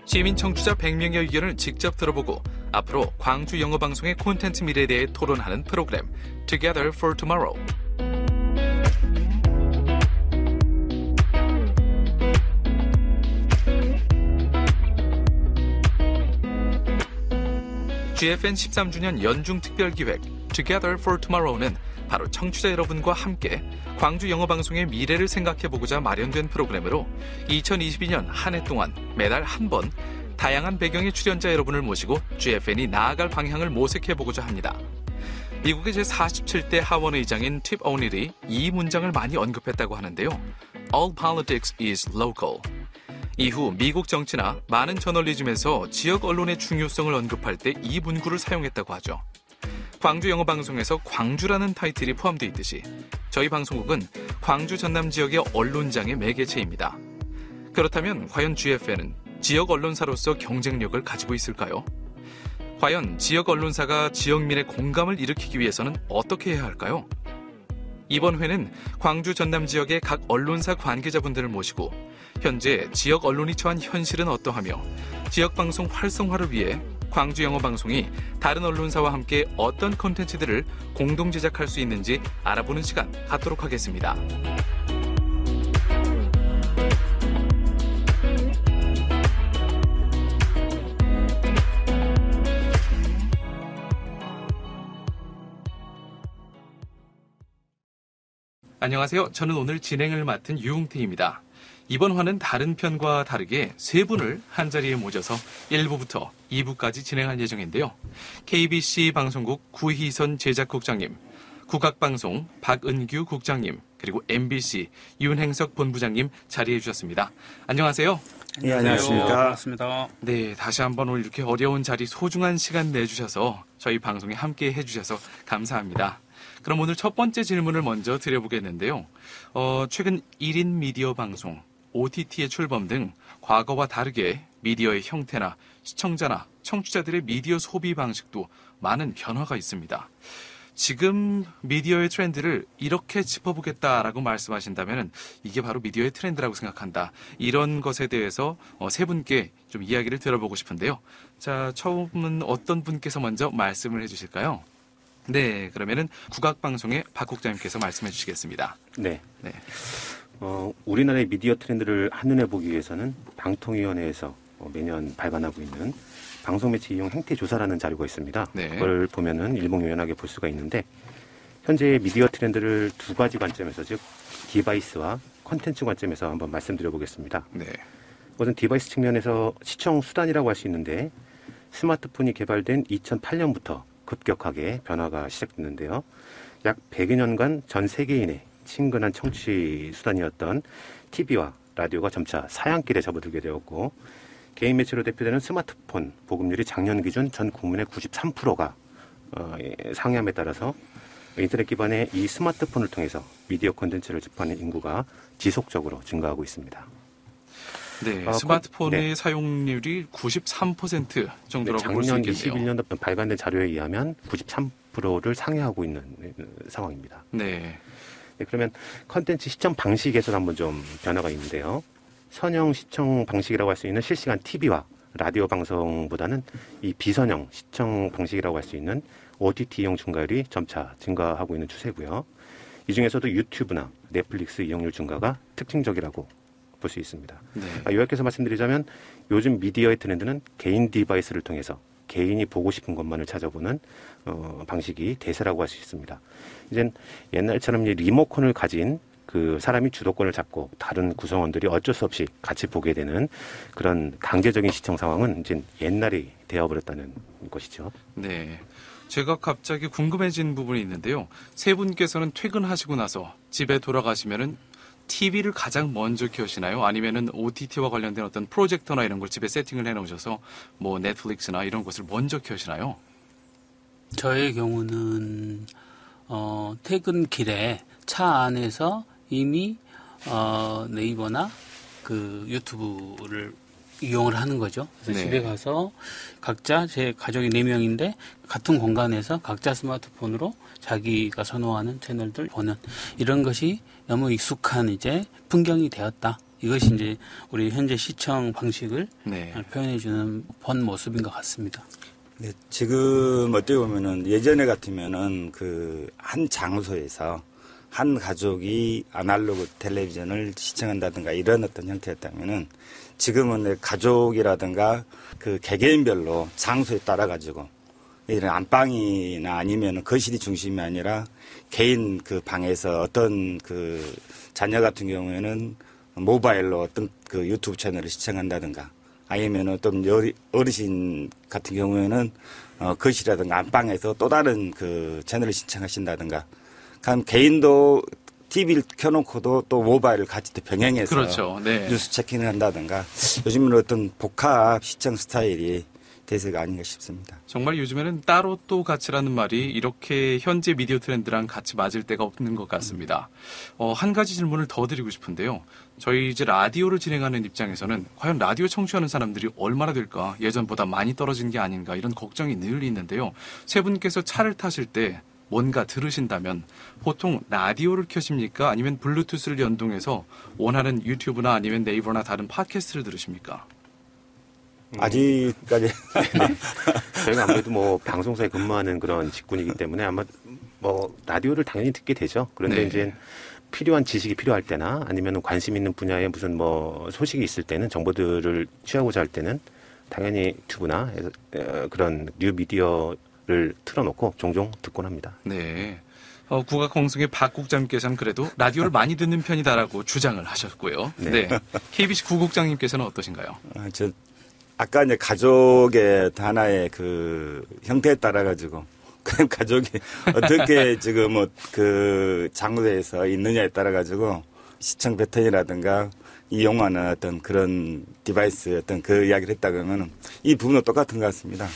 시민 청취자 100명의 의견을 직접 들어보고 앞으로 광주 영어방송의 콘텐츠 미래에 대해 토론하는 프로그램 Together for Tomorrow. GFN 13주년 연중 특별기획 Together for Tomorrow는 바로 청취자 여러분과 함께 광주 영어방송의 미래를 생각해보고자 마련된 프로그램으로 2022년 한 해 동안 매달 한 번 다양한 배경의 출연자 여러분을 모시고 GFN이 나아갈 방향을 모색해보고자 합니다. 미국의 제47대 하원의장인 팁 오닐이 이 문장을 많이 언급했다고 하는데요. All politics is local. 이후 미국 정치나 많은 저널리즘에서 지역 언론의 중요성을 언급할 때 이 문구를 사용했다고 하죠. 광주 영어방송에서 광주라는 타이틀이 포함되어 있듯이 저희 방송국은 광주 전남 지역의 언론장의 매개체입니다. 그렇다면 과연 GFN은 지역 언론사로서 경쟁력을 가지고 있을까요? 과연 지역 언론사가 지역민의 공감을 일으키기 위해서는 어떻게 해야 할까요? 이번 회는 광주 전남 지역의 각 언론사 관계자분들을 모시고 현재 지역 언론이 처한 현실은 어떠하며 지역방송 활성화를 위해 광주 영어방송이 다른 언론사와 함께 어떤 콘텐츠들을 공동 제작할 수 있는지 알아보는 시간 갖도록 하겠습니다. 안녕하세요. 저는 오늘 진행을 맡은 유웅태입니다. 이번 화는 다른 편과 다르게 세 분을 한자리에 모셔서 1부부터 2부까지 진행할 예정인데요. KBC 방송국 구희선 제작국장님, 국악방송 박은규 국장님, 그리고 MBC 윤행석 본부장님 자리해 주셨습니다. 안녕하세요. 네, 안녕하십니까. 반갑습니다. 네, 다시 한번 오늘 이렇게 어려운 자리 소중한 시간 내주셔서 저희 방송에 함께 해주셔서 감사합니다. 그럼 오늘 첫 번째 질문을 먼저 드려보겠는데요. 최근 1인 미디어 방송, OTT의 출범 등 과거와 다르게 미디어의 형태나 시청자나 청취자들의 미디어 소비 방식도 많은 변화가 있습니다. 지금 미디어의 트렌드를 이렇게 짚어보겠다라고 말씀하신다면 이게 바로 미디어의 트렌드라고 생각한다. 이런 것에 대해서 세 분께 좀 이야기를 들어보고 싶은데요. 자, 처음은 어떤 분께서 먼저 말씀을 해주실까요? 네, 그러면은 국악방송의 박 국장님께서 말씀해 주시겠습니다. 네. 네. 우리나라의 미디어 트렌드를 한눈에 보기 위해서는 방통위원회에서 매년 발간하고 있는 방송매체 이용 행태 조사라는 자료가 있습니다. 네. 그걸 보면은 일목요연하게 볼 수가 있는데 현재의 미디어 트렌드를 두 가지 관점에서, 즉 디바이스와 콘텐츠 관점에서 한번 말씀드려 보겠습니다. 네. 우선 디바이스 측면에서 시청 수단이라고 할 수 있는데 스마트폰이 개발된 2008년부터 급격하게 변화가 시작됐는데요. 약 100여 년간 전 세계인의 친근한 청취 수단이었던 TV와 라디오가 점차 사양길에 접어들게 되었고 개인 매체로 대표되는 스마트폰 보급률이 작년 기준 전 국민의 93%가 상회함에 따라서 인터넷 기반의 이 스마트폰을 통해서 미디어 콘텐츠를 접하는 인구가 지속적으로 증가하고 있습니다. 네, 스마트폰의 사용률이 93% 정도라고 볼 수 작년 있겠네요. 21년 발간된 자료에 의하면 93%를 상회하고 있는 상황입니다. 네. 네, 그러면 컨텐츠 시청 방식에서 한번 좀 변화가 있는데요. 선형 시청 방식이라고 할 수 있는 실시간 TV와 라디오 방송보다는 이 비선형 시청 방식이라고 할 수 있는 OTT 이용 증가율이 점차 증가하고 있는 추세고요. 이 중에서도 유튜브나 넷플릭스 이용률 증가가 특징적이라고 볼 수 있습니다. 네. 요약해서 말씀드리자면 요즘 미디어의 트렌드는 개인 디바이스를 통해서 개인이 보고 싶은 것만을 찾아보는 방식이 대세라고 할 수 있습니다. 이젠 옛날처럼 리모컨을 가진 그 사람이 주도권을 잡고 다른 구성원들이 어쩔 수 없이 같이 보게 되는 그런 강제적인 시청 상황은 이제 옛날이 되어버렸다는 것이죠. 네. 제가 갑자기 궁금해진 부분이 있는데요. 세 분께서는 퇴근하시고 나서 집에 돌아가시면은 TV를 가장 먼저 켜시나요? 아니면은 OTT와 관련된 어떤 프로젝터나 이런 걸 집에 세팅을 해놓으셔서 뭐 넷플릭스나 이런 것을 먼저 켜시나요? 저의 경우는 퇴근길에 차 안에서 이미 네이버나 그 유튜브를 이용을 하는 거죠. 그래서 네. 집에 가서 각자 제 가족이 4명인데 같은 공간에서 각자 스마트폰으로 자기가 선호하는 채널들 보는 이런 것이 너무 익숙한 이제 풍경이 되었다. 이것이 이제 우리 현재 시청 방식을 네. 표현해주는 본 모습인 것 같습니다. 네, 지금 어떻게 보면은 예전에 같으면은 그 한 장소에서 한 가족이 아날로그 텔레비전을 시청한다든가 이런 어떤 형태였다면은 지금은 가족이라든가 그 개개인별로 장소에 따라 가지고 이런 안방이나 아니면 거실이 중심이 아니라 개인 그 방에서 어떤 그 자녀 같은 경우에는 모바일로 어떤 그 유튜브 채널을 시청한다든가 아니면 어떤 어르신 같은 경우에는 거실이라든가 안방에서 또 다른 그 채널을 시청하신다든가 그럼 개인도 TV를 켜놓고도 또 모바일을 같이 또 병행해서 그렇죠. 네. 뉴스 체킹을 한다든가 요즘은 어떤 복합 시청 스타일이 대세가 아닌가 싶습니다. 정말 요즘에는 따로 또 가치라는 말이 이렇게 현재 미디어 트렌드랑 같이 맞을 때가 없는 것 같습니다. 한 가지 질문을 더 드리고 싶은데요. 저희 이제 라디오를 진행하는 입장에서는 과연 라디오 청취하는 사람들이 얼마나 될까, 예전보다 많이 떨어진 게 아닌가 이런 걱정이 늘 있는데요. 세 분께서 차를 타실 때 뭔가 들으신다면 보통 라디오를 켜십니까? 아니면 블루투스를 연동해서 원하는 유튜브나 아니면 네이버나 다른 팟캐스트를 들으십니까? 아직까지 저희가 아무래도 뭐 방송사에 근무하는 그런 직군이기 때문에 아마 뭐 라디오를 당연히 듣게 되죠. 그런데 네. 이제 필요한 지식이 필요할 때나 아니면 관심 있는 분야에 무슨 뭐 소식이 있을 때는 정보들을 취하고자 할 때는 당연히 유튜브나 그런 뉴 미디어를 틀어놓고 종종 듣곤 합니다. 네. 국악방송의 박 국장님께서는 그래도 라디오를 많이 듣는 편이다라고 주장을 하셨고요. 네. KBC 구국장님께서는 어떠신가요? 저 아까 이제 가족의 하나의 그 형태에 따라 가지고 그 가족이 어떻게 지금 뭐 그 장소에서 있느냐에 따라 가지고 시청 패턴이라든가 이용하는 어떤 그런 디바이스 어떤 그 이야기를 했다 그러면 이 부분은 똑같은 것 같습니다.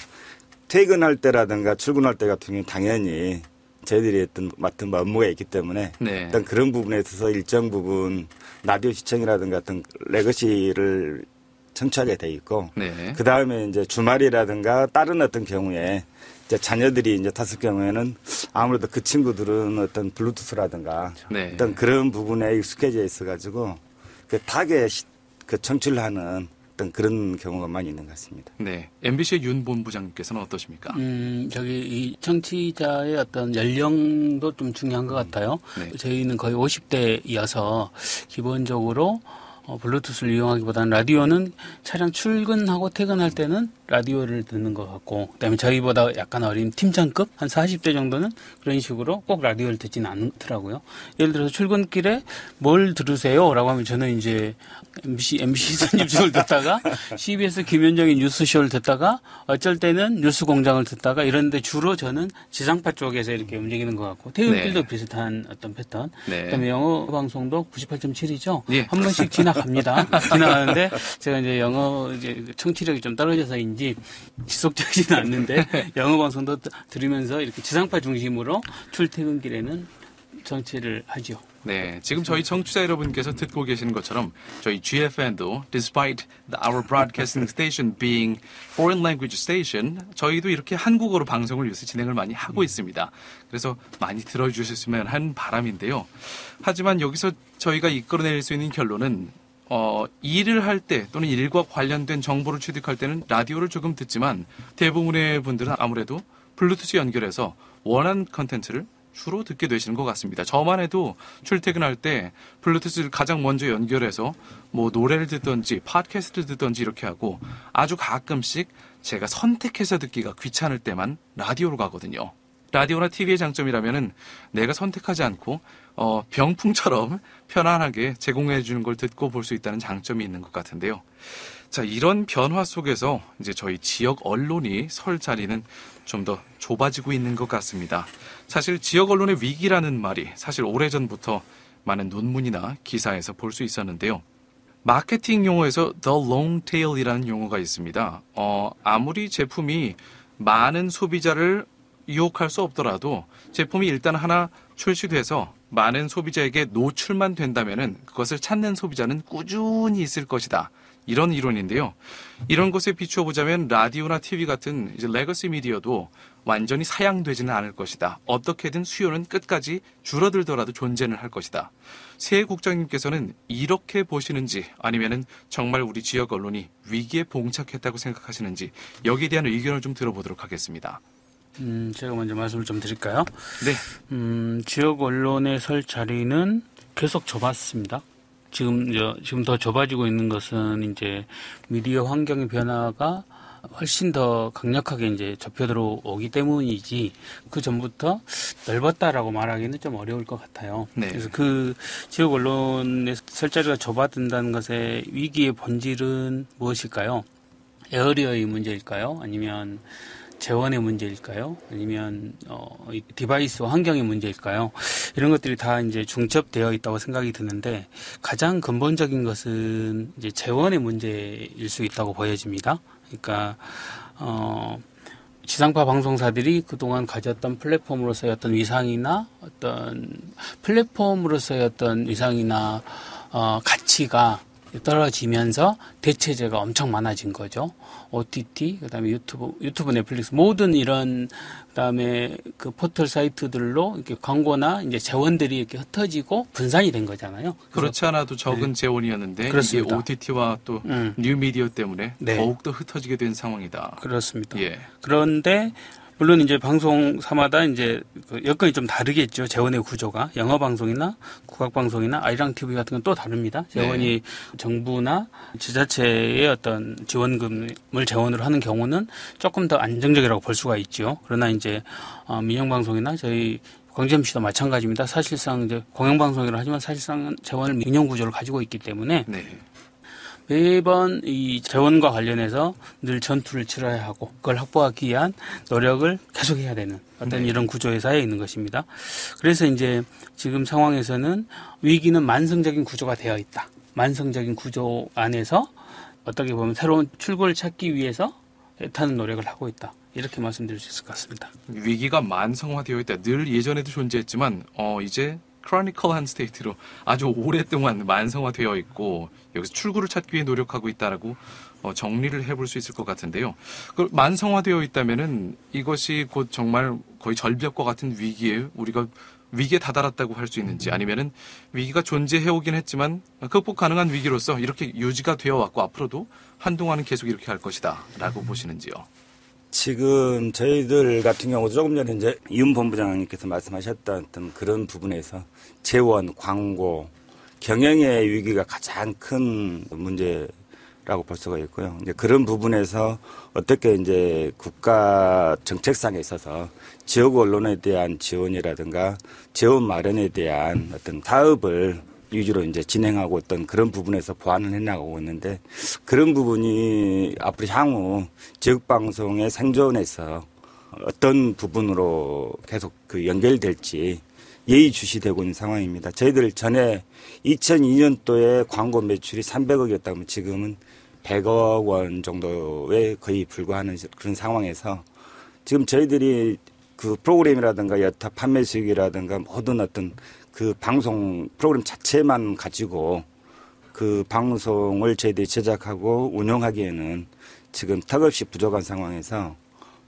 퇴근할 때라든가 출근할 때 같은 경우는 당연히 저희들이 어떤 맡은 업무가 있기 때문에 네. 어떤 그런 부분에 있어서 일정 부분 라디오 시청이라든가 어떤 레거시를 청취하게 돼 있고 네. 그 다음에 이제 주말이라든가 다른 어떤 경우에 이제 자녀들이 이제 탔을 경우에는 아무래도 그 친구들은 어떤 블루투스라든가 네. 어떤 그런 부분에 익숙해져 있어가지고 그 탁에 그 청취를 하는 어떤 그런 경우가 많이 있는 것 같습니다. 네. MBC의 윤 본부장님께서는 어떠십니까? 저기 이 청취자의 어떤 연령도 좀 중요한 것 같아요. 네. 저희는 거의 50대이어서 기본적으로 블루투스를 이용하기보다는 라디오는 차량 출근하고 퇴근할 때는 라디오를 듣는 것 같고, 그다음에 저희보다 약간 어린 팀장급 한 40대 정도는 그런 식으로 꼭 라디오를 듣지는 않더라고요. 예를 들어서 출근길에 뭘 들으세요?라고 하면 저는 이제 MBC 선입쇼를 듣다가 CBS 김현정의 뉴스쇼를 듣다가 어쩔 때는 뉴스공장을 듣다가 이런데 주로 저는 지상파 쪽에서 이렇게 움직이는 것 같고 퇴근길도 네. 비슷한 어떤 패턴. 네. 그다음에 영어 방송도 98.7이죠. 예. 한 번씩 지나갑니다. 지나가는데 제가 이제 영어 이제 청취력이 좀 떨어져서인지 지속적이지는 않는데 영어 방송도 들으면서 이렇게 지상파 중심으로 출퇴근길에는 정치를 하죠. 네, 지금 저희 청취자 여러분께서 듣고 계시는 것처럼 저희 GFN도 despite our broadcasting station being foreign language station, 저희도 이렇게 한국어로 방송을 요새 진행을 많이 하고 있습니다. 그래서 많이 들어주셨으면 하는 바람인데요. 하지만 여기서 저희가 이끌어낼 수 있는 결론은 일을 할 때 또는 일과 관련된 정보를 취득할 때는 라디오를 조금 듣지만 대부분의 분들은 아무래도 블루투스 연결해서 원하는 컨텐츠를 주로 듣게 되시는 것 같습니다. 저만 해도 출퇴근할 때 블루투스를 가장 먼저 연결해서 뭐 노래를 듣든지 팟캐스트를 듣든지 이렇게 하고 아주 가끔씩 제가 선택해서 듣기가 귀찮을 때만 라디오로 가거든요. 라디오나 TV의 장점이라면은 내가 선택하지 않고 병풍처럼 편안하게 제공해 주는 걸 듣고 볼 수 있다는 장점이 있는 것 같은데요. 자, 이런 변화 속에서 이제 저희 지역 언론이 설 자리는 좀 더 좁아지고 있는 것 같습니다. 사실 지역 언론의 위기라는 말이 사실 오래전부터 많은 논문이나 기사에서 볼 수 있었는데요. 마케팅 용어에서 the long tail이라는 용어가 있습니다. 아무리 제품이 많은 소비자를 유혹할 수 없더라도 제품이 일단 하나 출시돼서 많은 소비자에게 노출만 된다면은 그것을 찾는 소비자는 꾸준히 있을 것이다. 이런 이론인데요. 이런 것에 비추어 보자면 라디오나 TV 같은 이제 레거시 미디어도 완전히 사양되지는 않을 것이다. 어떻게든 수요는 끝까지 줄어들더라도 존재는 할 것이다. 새 국장님께서는 이렇게 보시는지 아니면은 정말 우리 지역 언론이 위기에 봉착했다고 생각하시는지 여기에 대한 의견을 좀 들어보도록 하겠습니다. 제가 먼저 말씀을 좀 드릴까요? 네. 지역 언론에 설 자리는 계속 좁았습니다. 지금 더 좁아지고 있는 것은 이제 미디어 환경의 변화가 훨씬 더 강력하게 이제 접혀 들어오기 때문이지 그 전부터 넓었다라고 말하기는 좀 어려울 것 같아요. 네. 그래서 그 지역 언론의 설 자리가 좁아든다는 것의 위기의 본질은 무엇일까요? 에어리어의 문제일까요? 아니면 재원의 문제일까요? 아니면 이 디바이스 환경의 문제일까요? 이런 것들이 다 이제 중첩되어 있다고 생각이 드는데 가장 근본적인 것은 이제 재원의 문제일 수 있다고 보여집니다. 그러니까 지상파 방송사들이 그동안 가졌던 플랫폼으로서의 어떤 위상이나 어떤 플랫폼으로서의 어떤 위상이나 가치가 떨어지면서 대체제가 엄청 많아진 거죠. OTT, 그다음에 유튜브, 넷플릭스 모든 이런 그다음에 그 포털 사이트들로 이렇게 광고나 이제 재원들이 이렇게 흩어지고 분산이 된 거잖아요. 그렇지 않아도 적은 재원이었는데 그렇습니다. 이게 OTT와 또 뉴미디어 때문에 네. 더욱더 흩어지게 된 상황이다. 그렇습니다. 예. 그런데 물론 이제 방송사마다 이제 그 여건이 좀 다르겠죠. 재원의 구조가 영어 방송이나 국악 방송이나 아이랑 TV 같은 건 또 다릅니다. 재원이 정부나 지자체의 어떤 지원금을 재원으로 하는 경우는 조금 더 안정적이라고 볼 수가 있죠. 그러나 이제 민영 방송이나 저희 광주MC도 마찬가지입니다. 사실상 이제 공영방송이라 하지만 사실상 재원을 민영 구조를 가지고 있기 때문에 네. 매번 이 재원과 관련해서 늘 전투를 치러야 하고 그걸 확보하기 위한 노력을 계속해야 되는 어떤 이런 구조에 쌓여 있는 것입니다. 그래서 이제 지금 상황에서는 위기는 만성적인 구조가 되어 있다. 만성적인 구조 안에서 어떻게 보면 새로운 출구를 찾기 위해서 애타는 노력을 하고 있다. 이렇게 말씀드릴 수 있을 것 같습니다. 위기가 만성화되어 있다. 늘 예전에도 존재했지만 이제 크로니컬한 스테이트로 아주 오랫동안 만성화되어 있고 여기서 출구를 찾기 위해 노력하고 있다라고 정리를 해볼 수 있을 것 같은데요. 그 만성화되어 있다면은 이것이 곧 정말 거의 절벽과 같은 우리가 위기에 다다랐다고 할 수 있는지 아니면은 위기가 존재해 오긴 했지만 극복 가능한 위기로서 이렇게 유지가 되어 왔고 앞으로도 한동안은 계속 이렇게 할 것이다라고 보시는지요. 지금 저희들 같은 경우도 조금 전에 이제 이은 본부장님께서 말씀하셨던 어떤 그런 부분에서 재원, 광고, 경영의 위기가 가장 큰 문제라고 볼 수가 있고요. 이제 그런 부분에서 어떻게 이제 국가 정책상에 있어서 지역 언론에 대한 지원이라든가 재원 마련에 대한 어떤 사업을 위주로 이제 진행하고 있던 그런 부분에서 보완을 해나가고 있는데 그런 부분이 앞으로 향후 지역방송의 생존에서 어떤 부분으로 계속 그 연결될지 예의주시되고 있는 상황입니다. 저희들 전에 2002년도에 광고 매출이 300억이었다면 지금은 100억 원 정도에 거의 불과하는 그런 상황에서 지금 저희들이 그 프로그램이라든가 여타 판매 수익이라든가 모든 어떤 그 방송 프로그램 자체만 가지고 그 방송을 저희들이 제작하고 운영하기에는 지금 턱없이 부족한 상황에서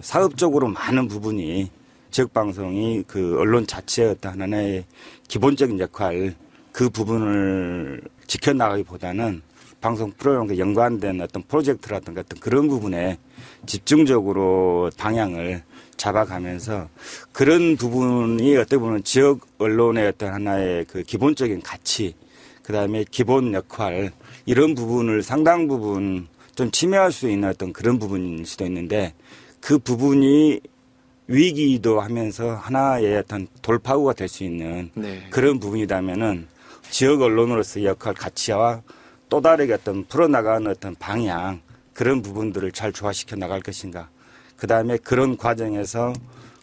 사업적으로 많은 부분이 지역방송이 그 언론 자체의 어떤 하나의 기본적인 역할 그 부분을 지켜나가기보다는 방송 프로그램과 연관된 어떤 프로젝트라든가 어떤 그런 부분에 집중적으로 방향을 잡아가면서 그런 부분이 어떻게 보면 지역 언론의 어떤 하나의 그 기본적인 가치, 그 다음에 기본 역할, 이런 부분을 상당 부분 좀 침해할 수 있는 어떤 그런 부분일 수도 있는데 그 부분이 위기도 하면서 하나의 어떤 돌파구가 될 수 있는 그런 부분이라면은 지역 언론으로서의 역할, 가치와 또 다르게 어떤 풀어나가는 어떤 방향, 그런 부분들을 잘 조화시켜 나갈 것인가. 그 다음에 그런 과정에서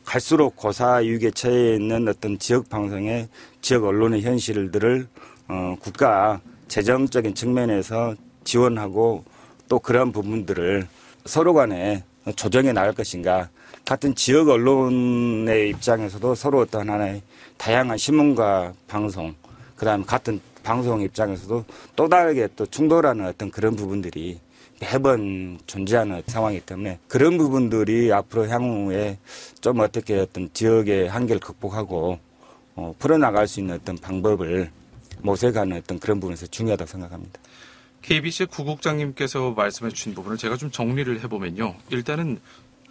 갈수록 고사유기에 처해 있는 어떤 지역 방송의 지역 언론의 현실들을 국가 재정적인 측면에서 지원하고 또 그런 부분들을 서로 간에 조정해 나갈 것인가. 같은 지역 언론의 입장에서도 서로 어떤 하나의 다양한 신문과 방송, 그 다음에 같은 방송 입장에서도 또 다르게 또 충돌하는 어떤 그런 부분들이 매번 존재하는 상황이기 때문에 그런 부분들이 앞으로 향후에 좀 어떻게 어떤 지역의 한계를 극복하고 풀어나갈 수 있는 어떤 방법을 모색하는 어떤 그런 부분에서 중요하다고 생각합니다. KBC 구국장님께서 말씀해 주신 부분을 제가 좀 정리를 해보면요. 일단은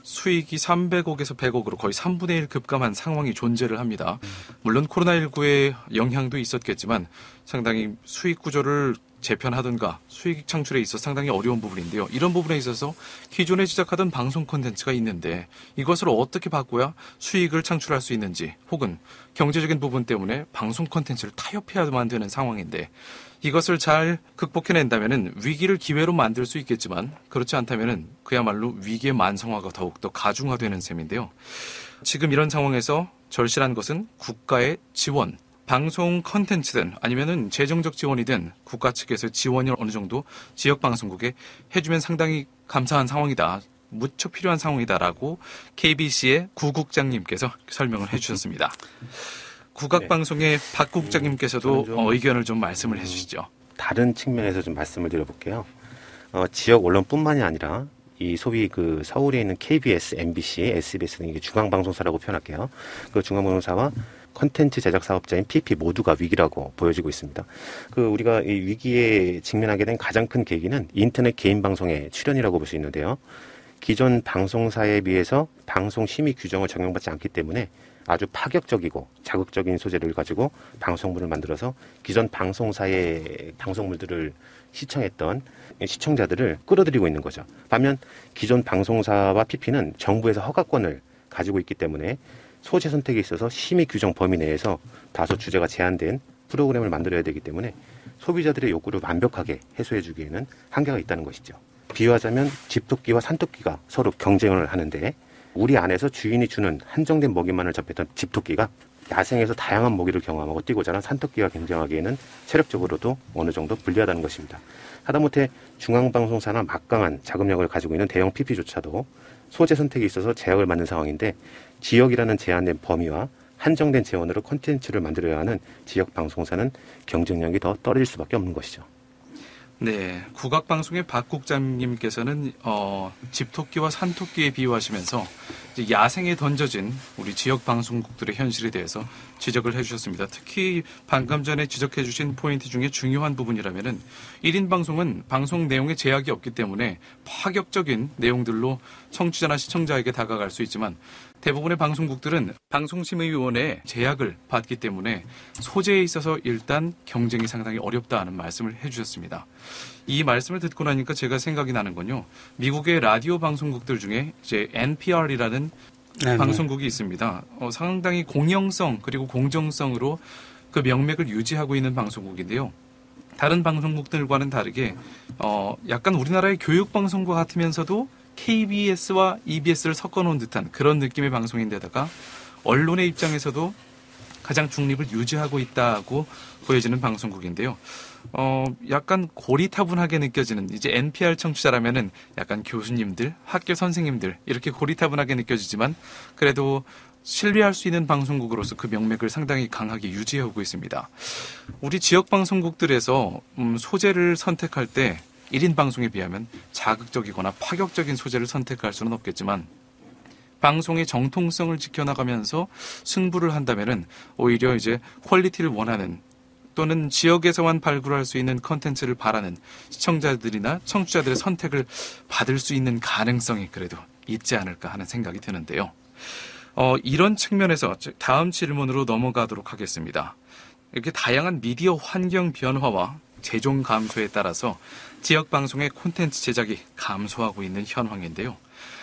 수익이 300억에서 100억으로 거의 3분의 1 급감한 상황이 존재를 합니다. 물론 코로나19의 영향도 있었겠지만 상당히 수익 구조를 재편하든가 수익 창출에 있어 상당히 어려운 부분인데요. 이런 부분에 있어서 기존에 제작하던 방송 콘텐츠가 있는데 이것을 어떻게 바꿔야 수익을 창출할 수 있는지 혹은 경제적인 부분 때문에 방송 콘텐츠를 타협해야만 되는 상황인데 이것을 잘 극복해낸다면 위기를 기회로 만들 수 있겠지만 그렇지 않다면 그야말로 위기의 만성화가 더욱더 가중화되는 셈인데요. 지금 이런 상황에서 절실한 것은 국가의 지원, 방송 컨텐츠든 아니면은 재정적 지원이든 국가 측에서 지원이 어느 정도 지역 방송국에 해주면 상당히 감사한 상황이다. 무척 필요한 상황이다라고 KBC의 구국장님께서 설명을 해주셨습니다. 국악방송의 박 국장님께서도 의견을 좀 말씀을 해주시죠. 다른 측면에서 좀 말씀을 드려볼게요. 지역 언론뿐만이 아니라 이 소위 그 서울에 있는 KBS, MBC, SBS 등 이게 중앙방송사라고 표현할게요. 그 중앙방송사와 컨텐츠 제작 사업자인 PP 모두가 위기라고 보여지고 있습니다. 우리가 이 위기에 직면하게 된 가장 큰 계기는 인터넷 개인 방송의 출현이라고 볼 수 있는데요. 기존 방송사에 비해서 방송 심의 규정을 적용받지 않기 때문에 아주 파격적이고 자극적인 소재를 가지고 방송물을 만들어서 기존 방송사의 방송물들을 시청했던 시청자들을 끌어들이고 있는 거죠. 반면 기존 방송사와 PP는 정부에서 허가권을 가지고 있기 때문에 소재 선택에 있어서 심의 규정 범위 내에서 다소 주제가 제한된 프로그램을 만들어야 되기 때문에 소비자들의 요구를 완벽하게 해소해 주기에는 한계가 있다는 것이죠. 비유하자면 집토끼와 산토끼가 서로 경쟁을 하는데 우리 안에서 주인이 주는 한정된 먹이만을 접했던 집토끼가 야생에서 다양한 먹이를 경험하고 뛰고자 하는 산토끼와 경쟁하기에는 체력적으로도 어느 정도 불리하다는 것입니다. 하다못해 중앙방송사나 막강한 자금력을 가지고 있는 대형 PP조차도 소재 선택에 있어서 제약을 받는 상황인데 지역이라는 제한된 범위와 한정된 재원으로 콘텐츠를 만들어야 하는 지역 방송사는 경쟁력이 더 떨어질 수밖에 없는 것이죠. 네, 국악방송의 박 국장님께서는 집토끼와 산토끼에 비유하시면서 이제 야생에 던져진 우리 지역 방송국들의 현실에 대해서 지적을 해주셨습니다. 특히 방금 전에 지적해 주신 포인트 중에 중요한 부분이라면은 1인 방송은 방송 내용에 제약이 없기 때문에 파격적인 내용들로 청취자나 시청자에게 다가갈 수 있지만 대부분의 방송국들은 방송심의위원회의 제약을 받기 때문에 소재에 있어서 일단 경쟁이 상당히 어렵다는 말씀을 해주셨습니다. 이 말씀을 듣고 나니까 제가 생각이 나는 건요. 미국의 라디오 방송국들 중에 이제 NPR이라는 방송국이 있습니다. 상당히 공영성 그리고 공정성으로 그 명맥을 유지하고 있는 방송국인데요. 다른 방송국들과는 다르게 약간 우리나라의 교육방송과 같으면서도 KBS와 EBS를 섞어놓은 듯한 그런 느낌의 방송인데다가 언론의 입장에서도 가장 중립을 유지하고 있다고 보여지는 방송국인데요. 약간 고리타분하게 느껴지는 이제 NPR 청취자라면은 약간 교수님들, 학교 선생님들 이렇게 고리타분하게 느껴지지만 그래도 신뢰할 수 있는 방송국으로서 그 명맥을 상당히 강하게 유지하고 있습니다. 우리 지역 방송국들에서 소재를 선택할 때 1인 방송에 비하면 자극적이거나 파격적인 소재를 선택할 수는 없겠지만 방송의 정통성을 지켜나가면서 승부를 한다면은 오히려 이제 퀄리티를 원하는 또는 지역에서만 발굴할 수 있는 컨텐츠를 바라는 시청자들이나 청취자들의 선택을 받을 수 있는 가능성이 그래도 있지 않을까 하는 생각이 드는데요. 이런 측면에서 다음 질문으로 넘어가도록 하겠습니다. 이렇게 다양한 미디어 환경 변화와 재종 감소에 따라서 지역 방송의 콘텐츠 제작이 감소하고 있는 현황인데요.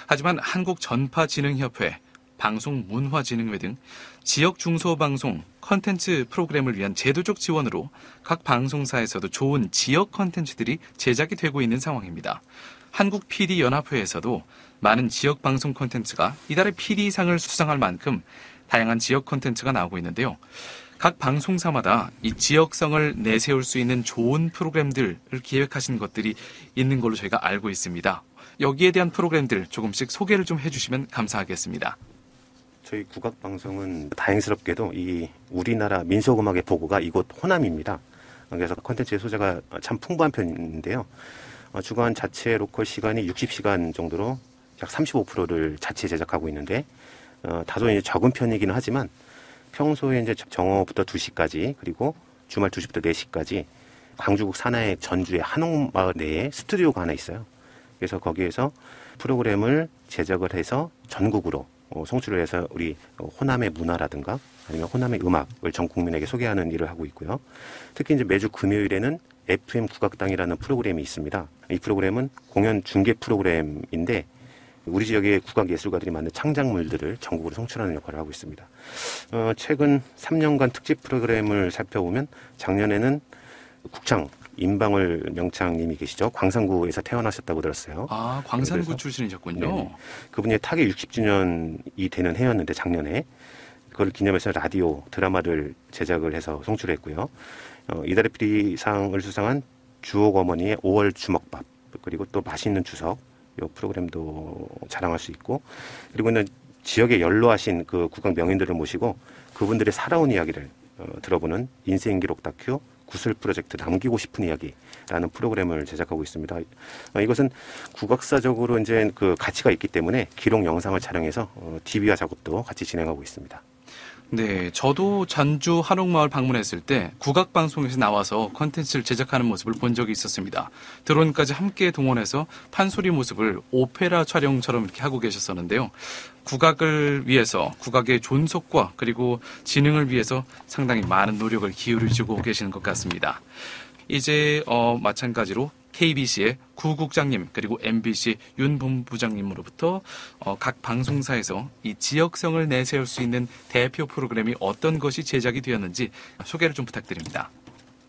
하지만 한국전파진흥협회, 방송문화진흥회 등 지역 중소방송 콘텐츠 프로그램을 위한 제도적 지원으로 각 방송사에서도 좋은 지역 콘텐츠들이 제작이 되고 있는 상황입니다. 한국 PD연합회에서도 많은 지역 방송 콘텐츠가 이달의 PD상을 수상할 만큼 다양한 지역 콘텐츠가 나오고 있는데요. 각 방송사마다 이 지역성을 내세울 수 있는 좋은 프로그램들을 기획하신 것들이 있는 걸로 저희가 알고 있습니다. 여기에 대한 프로그램들 조금씩 소개를 좀 해주시면 감사하겠습니다. 저희 국악방송은 다행스럽게도 이 우리나라 민속음악의 보고가 이곳 호남입니다. 그래서 콘텐츠의 소재가 참 풍부한 편인데요. 주간 자체 로컬 시간이 60시간 정도로 약 35%를 자체 제작하고 있는데 다소 이제 적은 편이기는 하지만 평소에 이제 정오부터 2시까지 그리고 주말 2시부터 4시까지 광주국 산하의 전주의 한옥마을 내에 스튜디오가 하나 있어요. 그래서 거기에서 프로그램을 제작을 해서 전국으로 송출을 해서 우리 호남의 문화라든가 아니면 호남의 음악을 전 국민에게 소개하는 일을 하고 있고요. 특히 이제 매주 금요일에는 FM 국악당이라는 프로그램이 있습니다. 이 프로그램은 공연 중계 프로그램인데 우리 지역의 국악 예술가들이 만든 창작물들을 전국으로 송출하는 역할을 하고 있습니다. 최근 3년간 특집 프로그램을 살펴보면 작년에는 국창 임방울 명창님이 계시죠. 광산구에서 태어나셨다고 들었어요. 아, 광산구 출신이셨군요. 네네. 그분이 타계 60주년이 되는 해였는데 작년에 그걸 기념해서 라디오 드라마를 제작을 해서 송출했고요. 이달의 피리상을 수상한 주옥 어머니의 5월 주먹밥 그리고 또 맛있는 추석 이 프로그램도 자랑할 수 있고 그리고는 지역에 연로하신 그 국악 명인들을 모시고 그분들의 살아온 이야기를 들어보는 인생 기록 다큐 구슬 프로젝트 남기고 싶은 이야기라는 프로그램을 제작하고 있습니다. 이것은 국악사적으로 이제 그 가치가 있기 때문에 기록 영상을 촬영해서 DB화 작업도 같이 진행하고 있습니다. 네, 저도 전주 한옥마을 방문했을 때 국악방송에서 나와서 콘텐츠를 제작하는 모습을 본 적이 있었습니다. 드론까지 함께 동원해서 판소리 모습을 오페라 촬영처럼 이렇게 하고 계셨었는데요. 국악을 위해서, 국악의 존속과 그리고 진흥을 위해서 상당히 많은 노력을 기울이시고 계시는 것 같습니다. 이제 마찬가지로 KBC의 구국장님 그리고 MBC 윤 본부장님으로부터 각 방송사에서 이 지역성을 내세울 수 있는 대표 프로그램이 어떤 것이 제작이 되었는지 소개를 좀 부탁드립니다.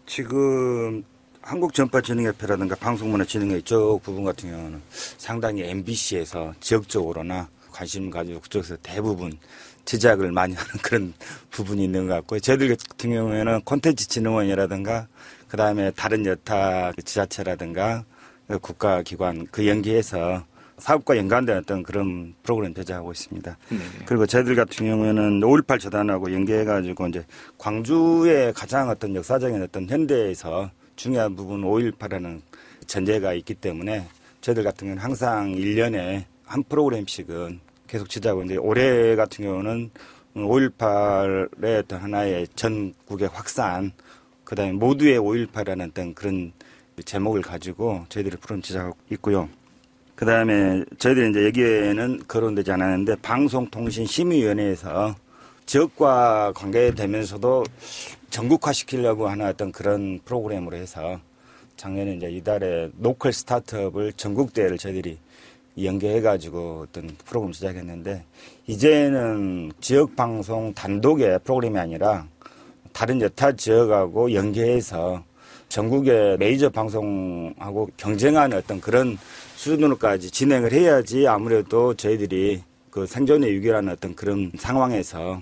지금 한국전파진흥협회라든가 방송문화진흥회 이쪽 부분 같은 경우는 상당히 MBC에서 지역적으로나 관심 가지고 그쪽에서 대부분 제작을 많이 하는 그런 부분이 있는 것 같고요. 저희들 같은 경우에는 콘텐츠진흥원이라든가 그다음에 다른 여타 지자체라든가 국가기관 그 연계해서 사업과 연관된 어떤 그런 프로그램 제작하고 있습니다. 네네. 그리고 저희들 같은 경우에는 5.18 재단하고 연계해가지고 이제 광주의 가장 어떤 역사적인 어떤 현대에서 중요한 부분 5.18이라는 전제가 있기 때문에 저희들 같은 경우는 항상 1년에 한 프로그램씩은 계속 제작하고 있는데 올해 같은 경우는 5.18의 어떤 하나의 전국의 확산 그다음에 모두의 5.18이라는 어떤 그런 제목을 가지고 저희들이 프로그램 제작하고 있고요. 그다음에 저희들이 이제 여기에는 거론되지 않았는데 방송통신심의위원회에서 지역과 관계되면서도 전국화시키려고 하는 어떤 그런 프로그램으로 해서 작년에 이제 이달에 로컬 스타트업을 전국대회를 저희들이 연계해가지고 어떤 프로그램 제작했는데 이제는 지역방송 단독의 프로그램이 아니라 다른 여타 지역하고 연계해서 전국의 메이저 방송하고 경쟁하는 어떤 그런 수준으로까지 진행을 해야지 아무래도 저희들이 그 생존의 위기라는 어떤 그런 상황에서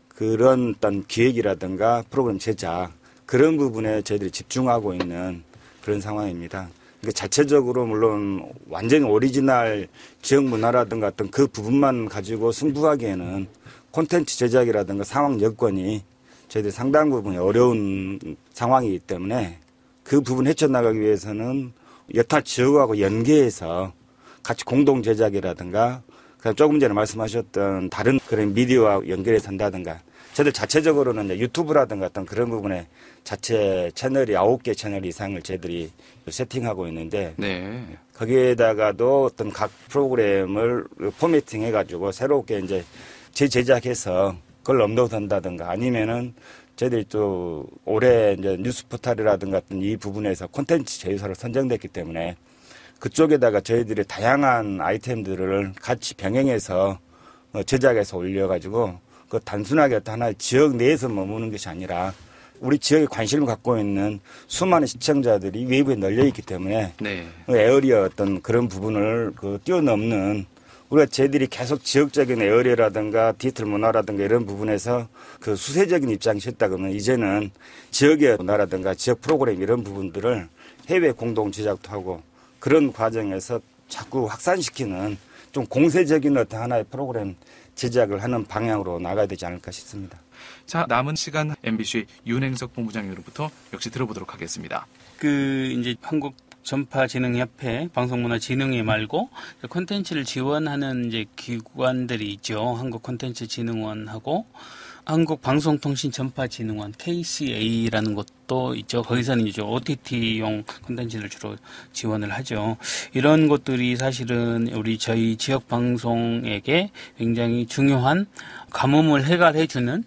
그런 어떤 기획이라든가 프로그램 제작 그런 부분에 저희들이 집중하고 있는 그런 상황입니다. 그러니까 자체적으로 물론 완전히 오리지널 지역 문화라든가 어떤 그 부분만 가지고 승부하기에는 콘텐츠 제작이라든가 상황 여건이 저희들이 상당 부분 어려운 상황이기 때문에 그 부분 헤쳐나가기 위해서는 여타 지역하고 연계해서 같이 공동 제작이라든가 조금 전에 말씀하셨던 다른 그런 미디어와 연결해서 한다든가 저희들 자체적으로는 이제 유튜브라든가 어떤 그런 부분에 자체 채널이 9개 채널 이상을 저희들이 세팅하고 있는데 네. 거기에다가도 어떤 각 프로그램을 포매팅 해가지고 새롭게 이제 재제작해서 그걸 업로드한다든가 아니면은 저희들이 또 올해 이제 뉴스 포털이라든가 어떤 이 부분에서 콘텐츠 제휴사로 선정됐기 때문에 그쪽에다가 저희들이 다양한 아이템들을 같이 병행해서 제작해서 올려가지고 그 단순하게 어떤 하나의 지역 내에서 머무는 것이 아니라 우리 지역에 관심을 갖고 있는 수많은 시청자들이 외부에 널려 있기 때문에 네. 에어리어 어떤 그런 부분을 뛰어넘는 우리가 저희들이 계속 지역적인 에어리어라든가 디지털 문화라든가 이런 부분에서 그 수세적인 입장이 있다 그러면 이제는 지역의 문화라든가 지역 프로그램 이런 부분들을 해외 공동 제작도 하고 그런 과정에서 자꾸 확산시키는 좀 공세적인 어떤 하나의 프로그램 제작을 하는 방향으로 나가야 되지 않을까 싶습니다. 자, 남은 시간 MBC 윤행석 본부장님으로부터 역시 들어보도록 하겠습니다. 이제 한국 전파진흥협회 방송문화진흥회 말고 콘텐츠를 지원하는 이제 기관들이 있죠. 한국콘텐츠진흥원하고 한국방송통신전파진흥원 KCA라는 것도 있죠. 거기서는 이제 OTT용 콘텐츠를 주로 지원을 하죠. 이런 것들이 사실은 저희 지역 방송에게 굉장히 중요한 가뭄을 해결해주는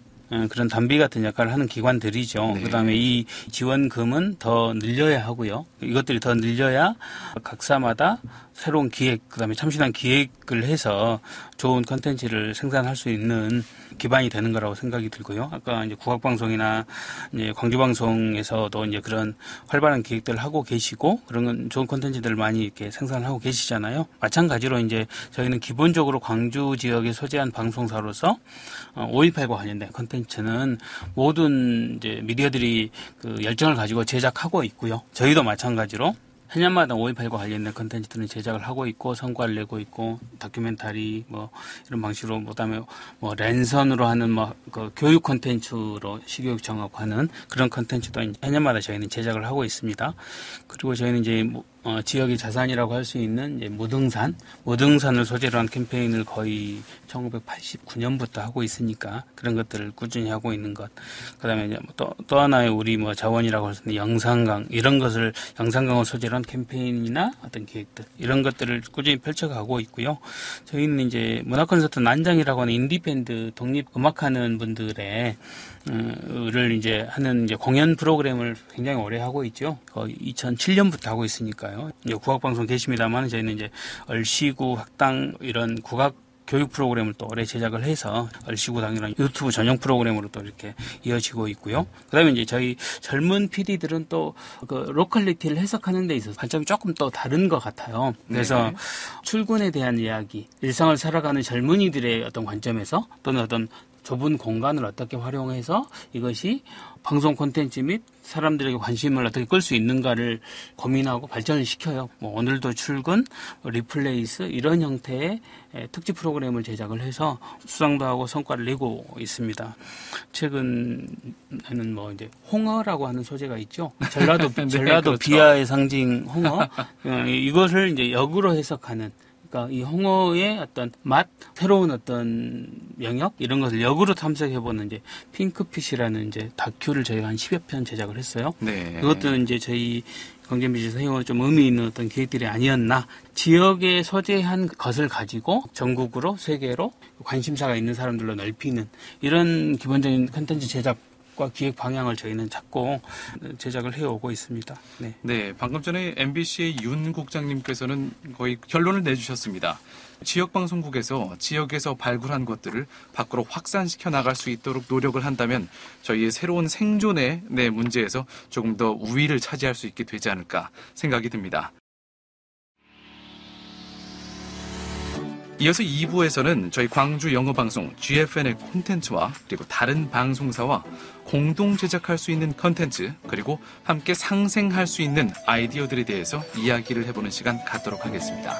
그런 담비 같은 역할을 하는 기관들이죠. 네. 그다음에 이 지원금은 더 늘려야 하고요. 이것들이 더 늘려야 각사마다 새로운 기획, 그다음에 참신한 기획을 해서 좋은 콘텐츠를 생산할 수 있는 기반이 되는 거라고 생각이 들고요. 아까 이제 국악방송이나 이제 광주방송에서도 이제 그런 활발한 기획들을 하고 계시고 그런 건 좋은 콘텐츠들을 많이 이렇게 생산하고 계시잖아요. 마찬가지로 이제 저희는 기본적으로 광주 지역에 소재한 방송사로서 5.18과 관련된 콘텐츠는 모든 이제 미디어들이 그 열정을 가지고 제작하고 있고요. 저희도 마찬가지로 해년마다 5.18과 관련된 컨텐츠들은 제작을 하고 있고 성과를 내고 있고 다큐멘터리 뭐 이런 방식으로 그다음에 뭐 랜선으로 하는 그 교육 컨텐츠로 시교육 정합하는 그런 컨텐츠도 해년마다 저희는 제작을 하고 있습니다. 그리고 저희는 이제 지역의 자산이라고 할 수 있는 이제 무등산을 소재로 한 캠페인을 거의 1989년부터 하고 있으니까 그런 것들을 꾸준히 하고 있는 것. 그다음에 이제 또 하나의 우리 자원이라고 할 수 있는 영상강 이런 것을 영상강을 소재로 한 캠페인이나 어떤 기획들 이런 것들을 꾸준히 펼쳐가고 있고요. 저희는 이제 문화콘서트 난장이라고 하는 인디밴드 독립 음악하는 분들의 를 이제 하는 이제 공연 프로그램을 굉장히 오래 하고 있죠. 거의 2007년부터 하고 있으니까요. 이제 국악방송 계십니다만 저희는 이제 얼씨구 학당 이런 국악 교육 프로그램을 또 오래 제작을 해서 얼씨구당이라는 유튜브 전용 프로그램으로 또 이렇게 이어지고 있고요. 그다음에 이제 저희 젊은 PD들은 또 그 로컬리티를 해석하는 데 있어서 관점이 조금 또 다른 것 같아요. 그래서 네. 출근에 대한 이야기, 일상을 살아가는 젊은이들의 어떤 관점에서 또는 어떤 좁은 공간을 어떻게 활용해서 이것이 방송 콘텐츠 및 사람들에게 관심을 어떻게 끌 수 있는가를 고민하고 발전을 시켜요. 오늘도 출근, 리플레이스 이런 형태의 특집 프로그램을 제작을 해서 수상도 하고 성과를 내고 있습니다. 최근에는 이제 홍어라고 하는 소재가 있죠. 전라도 네, 그렇죠. 비하의 상징 홍어. 이것을 이제 역으로 해석하는. 그러니까 이 홍어의 어떤 맛, 새로운 어떤 영역 이런 것을 역으로 탐색해보는 이제 핑크핏이라는 이제 다큐를 저희가 한 10여 편 제작을 했어요. 네. 이것도 이제 저희 광주MBC에서 해온 좀 의미 있는 어떤 기획들이 아니었나. 지역에 소재한 것을 가지고 전국으로 세계로 관심사가 있는 사람들로 넓히는 이런 기본적인 콘텐츠 제작. 과 기획 방향을 저희는 잡고 제작을 해오고 있습니다. 네. 네, 방금 전에 MBC의 윤 국장님께서는 거의 결론을 내주셨습니다. 지역방송국에서 지역에서 발굴한 것들을 밖으로 확산시켜 나갈 수 있도록 노력을 한다면 저희의 새로운 생존의 문제에서 조금 더 우위를 차지할 수 있게 되지 않을까 생각이 듭니다. 이어서 2부에서는 저희 광주 영어방송 GFN의 콘텐츠와 그리고 다른 방송사와 공동 제작할 수 있는 콘텐츠 그리고 함께 상생할 수 있는 아이디어들에 대해서 이야기를 해보는 시간 갖도록 하겠습니다.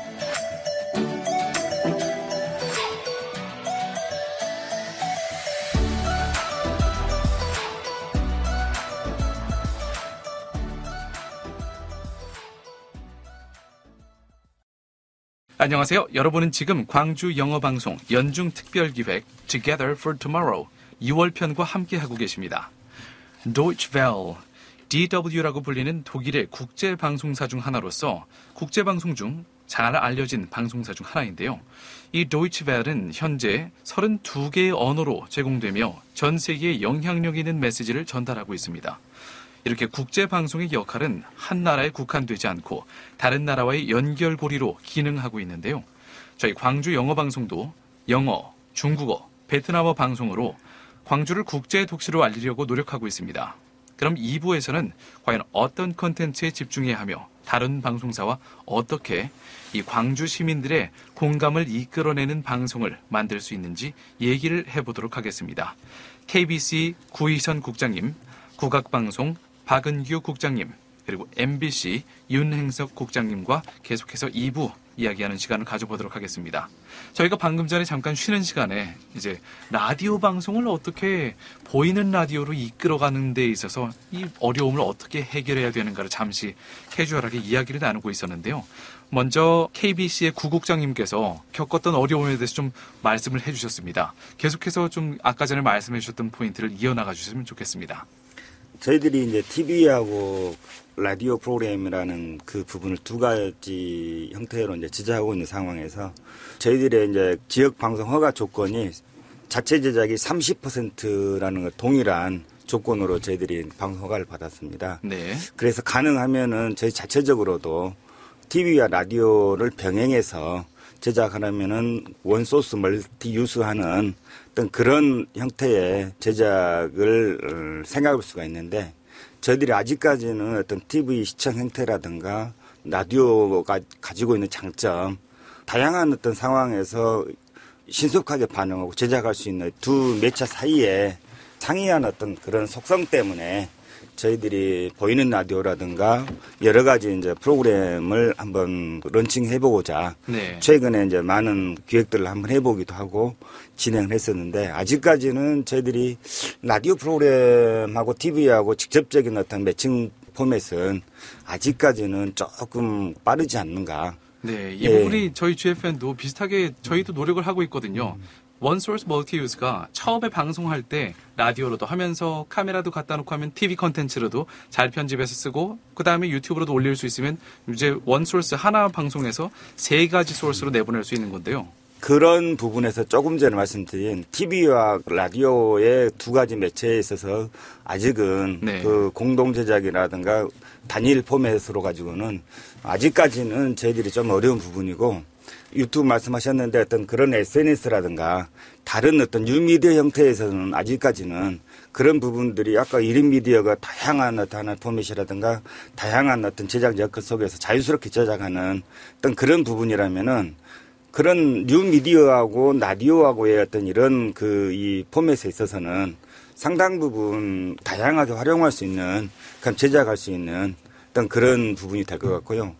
안녕하세요. 여러분은 지금 광주 영어방송 연중 특별기획 Together for Tomorrow 2월편과 함께하고 계십니다. Deutsche Welle, DW라고 불리는 독일의 국제방송사 중 하나로서 국제방송 중 잘 알려진 방송사 중 하나인데요. 이 Deutsche Welle는 현재 32개의 언어로 제공되며 전 세계에 영향력 있는 메시지를 전달하고 있습니다. 이렇게 국제방송의 역할은 한 나라에 국한되지 않고 다른 나라와의 연결고리로 기능하고 있는데요. 저희 광주 영어방송도 영어, 중국어, 베트남어 방송으로 광주를 국제 독시로 알리려고 노력하고 있습니다. 그럼 2부에서는 과연 어떤 콘텐츠에 집중해야 하며 다른 방송사와 어떻게 이 광주 시민들의 공감을 이끌어내는 방송을 만들 수 있는지 얘기를 해보도록 하겠습니다. KBC 구희선 국장님, 국악방송 박은규 국장님, 그리고 MBC 윤행석 국장님과 계속해서 2부 이야기하는 시간을 가져보도록 하겠습니다. 저희가 방금 전에 잠깐 쉬는 시간에 이제 라디오 방송을 어떻게 보이는 라디오로 이끌어가는 데 있어서 이 어려움을 어떻게 해결해야 되는가를 잠시 캐주얼하게 이야기를 나누고 있었는데요. 먼저 KBC의 구국장님께서 겪었던 어려움에 대해서 좀 말씀을 해주셨습니다. 계속해서 좀 아까 전에 말씀해 주셨던 포인트를 이어나가 주셨으면 좋겠습니다. 저희들이 이제 TV하고 라디오 프로그램이라는 그 부분을 두 가지 형태로 이제 제작하고 있는 상황에서 저희들의 이제 지역 방송 허가 조건이 자체 제작이 30%라는 걸 동일한 조건으로 저희들이 방송 허가를 받았습니다. 네. 그래서 가능하면은 저희 자체적으로도 TV와 라디오를 병행해서 제작하려면은 원소스 멀티 유스하는 어떤 그런 형태의 제작을 생각할 수가 있는데 저희들이 아직까지는 어떤 TV 시청 형태라든가 라디오가 가지고 있는 장점, 다양한 어떤 상황에서 신속하게 반응하고 제작할 수 있는 두 매체 사이에 상이한 어떤 그런 속성 때문에 저희들이 보이는 라디오라든가 여러 가지 이제 프로그램을 한번 런칭해보고자 네. 최근에 이제 많은 기획들을 한번 해보기도 하고 진행을 했었는데 아직까지는 저희들이 라디오 프로그램하고 TV하고 직접적인 어떤 매칭 포맷은 아직까지는 조금 빠르지 않는가. 네, 이 부분이 저희 GFN도 비슷하게 저희도 노력을 하고 있거든요. 원소스 멀티유즈가 처음에 방송할 때 라디오로도 하면서 카메라도 갖다 놓고 하면 TV 컨텐츠로도 잘 편집해서 쓰고 그 다음에 유튜브로도 올릴 수 있으면 이제 원소스 하나 방송에서 3가지 소스로 내보낼 수 있는 건데요. 그런 부분에서 조금 전에 말씀드린 TV와 라디오의 두 가지 매체에 있어서 아직은 네. 그 공동 제작이라든가 단일 포맷으로 가지고는 아직까지는 저희들이 좀 어려운 부분이고 유튜브 말씀하셨는데 어떤 그런 SNS라든가 다른 어떤 뉴미디어 형태에서는 아직까지는 그런 부분들이 아까 1인 미디어가 다양한 어떤 하나의 포맷이라든가 다양한 어떤 제작 여건 속에서 자유스럽게 제작하는 어떤 그런 부분이라면은 그런 뉴미디어하고 라디오하고의 어떤 이런 그 이 포맷에 있어서는 상당 부분 다양하게 활용할 수 있는 그런 제작할 수 있는 어떤 그런 부분이 될 것 같고요.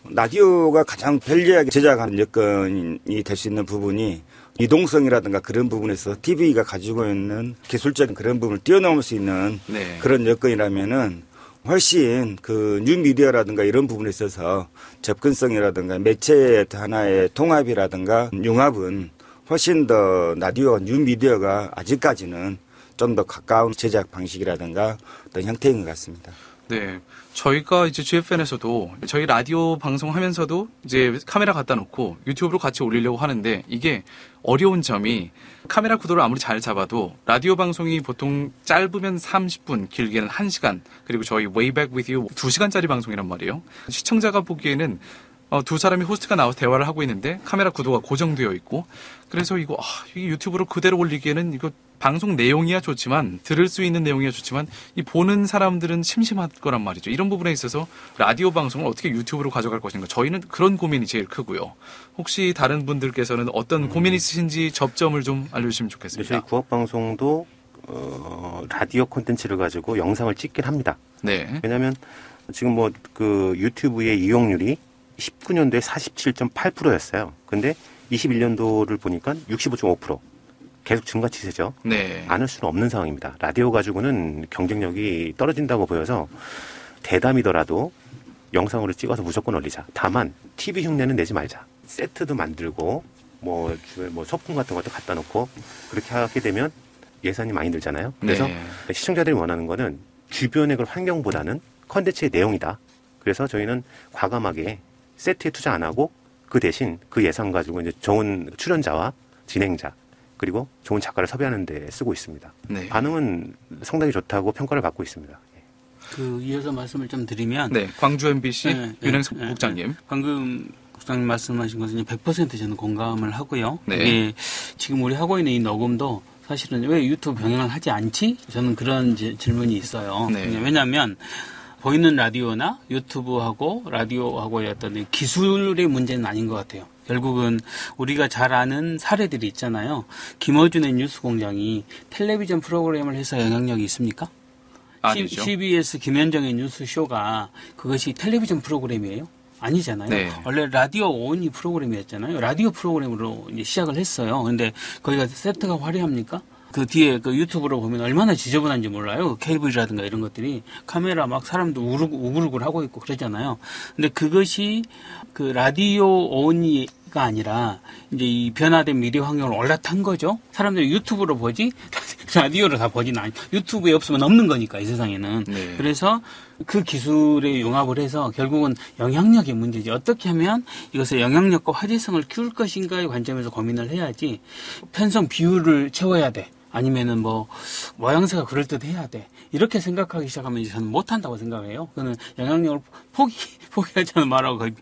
라디오가 가장 편리하게 제작하는 여건이 될 수 있는 부분이 이동성이라든가 그런 부분에서 TV가 가지고 있는 기술적인 그런 부분을 뛰어넘을 수 있는 네. 그런 여건이라면은 훨씬 그 뉴미디어라든가 이런 부분에 있어서 접근성이라든가 매체의 하나의 통합이라든가 융합은 훨씬 더 라디오와 뉴미디어가 아직까지는 좀 더 가까운 제작 방식이라든가 어떤 형태인 것 같습니다. 네. 저희가 이제 GFN에서도 저희 라디오 방송하면서도 이제 카메라 갖다 놓고 유튜브로 같이 올리려고 하는데 이게 어려운 점이 카메라 구도를 아무리 잘 잡아도 라디오 방송이 보통 짧으면 30분, 길게는 1시간, 그리고 저희 Way Back With You 2시간짜리 방송이란 말이에요. 시청자가 보기에는 두 사람이 호스트가 나와서 대화를 하고 있는데 카메라 구도가 고정되어 있고 그래서 이게 유튜브로 그대로 올리기에는 이거 방송 내용이야 좋지만 들을 수 있는 내용이야 좋지만 이 보는 사람들은 심심할 거란 말이죠. 이런 부분에 있어서 라디오 방송을 어떻게 유튜브로 가져갈 것인가 저희는 그런 고민이 제일 크고요. 혹시 다른 분들께서는 어떤 고민이 있으신지 접점을 좀 알려주시면 좋겠습니다. 저희 구업방송도 라디오 콘텐츠를 가지고 영상을 찍긴 합니다. 네. 왜냐하면 지금 뭐 그 유튜브의 이용률이 19년도에 47.8%였어요. 근데 21년도를 보니까 65.5%. 계속 증가 추세죠. 네. 안 할 수는 없는 상황입니다. 라디오 가지고는 경쟁력이 떨어진다고 보여서 대담이더라도 영상으로 찍어서 무조건 올리자. 다만 TV 흉내는 내지 말자. 세트도 만들고 뭐 소품 같은 것도 갖다 놓고 그렇게 하게 되면 예산이 많이 들잖아요. 그래서 네. 시청자들이 원하는 거는 주변의 그 환경보다는 컨텐츠의 내용이다. 그래서 저희는 과감하게 세트에 투자 안 하고 그 대신 그 예산 가지고 이제 좋은 출연자와 진행자 그리고 좋은 작가를 섭외하는 데 쓰고 있습니다. 네. 반응은 상당히 좋다고 평가를 받고 있습니다. 이어서 말씀을 좀 드리면 네. 광주 MBC 윤행석 국장님. 방금 국장님 말씀하신 것은 100% 저는 공감을 하고요. 네. 이게 지금 우리 하고 있는 이 녹음도 사실은 왜 유튜브 병행을 하지 않지? 저는 그런 질문이 있어요. 네. 왜냐하면 보이는 라디오나 유튜브하고 라디오하고의 어떤 기술의 문제는 아닌 것 같아요. 결국은 우리가 잘 아는 사례들이 있잖아요. 김어준의 뉴스공장이 텔레비전 프로그램을 해서 영향력이 있습니까? 아니죠. CBS 김현정의 뉴스쇼가 그것이 텔레비전 프로그램이에요? 아니잖아요. 네. 원래 라디오 온리 프로그램이었잖아요. 라디오 프로그램으로 이제 시작을 했어요. 근데 거기가 세트가 화려합니까? 그 뒤에 그 유튜브로 보면 얼마나 지저분한지 몰라요. 케이블이라든가 이런 것들이 카메라 막 사람도 우글우글 하고 있고 그러잖아요. 근데 그것이 그 라디오 온리가 아니라 이제 이 변화된 미디어 환경을 올라탄 거죠. 사람들이 유튜브로 보지 라디오로 다 보진 않아요. 유튜브에 없으면 없는 거니까 이 세상에는. 네. 그래서 그 기술에 융합을 해서 결국은 영향력의 문제지. 어떻게 하면 이것의 영향력과 화제성을 키울 것인가의 관점에서 고민을 해야지 편성 비율을 채워야 돼. 아니면은 뭐 모양새가 그럴듯해야 돼. 이렇게 생각하기 시작하면 저는 못한다고 생각해요. 그는 영향력을 포기하자는 말하고 거의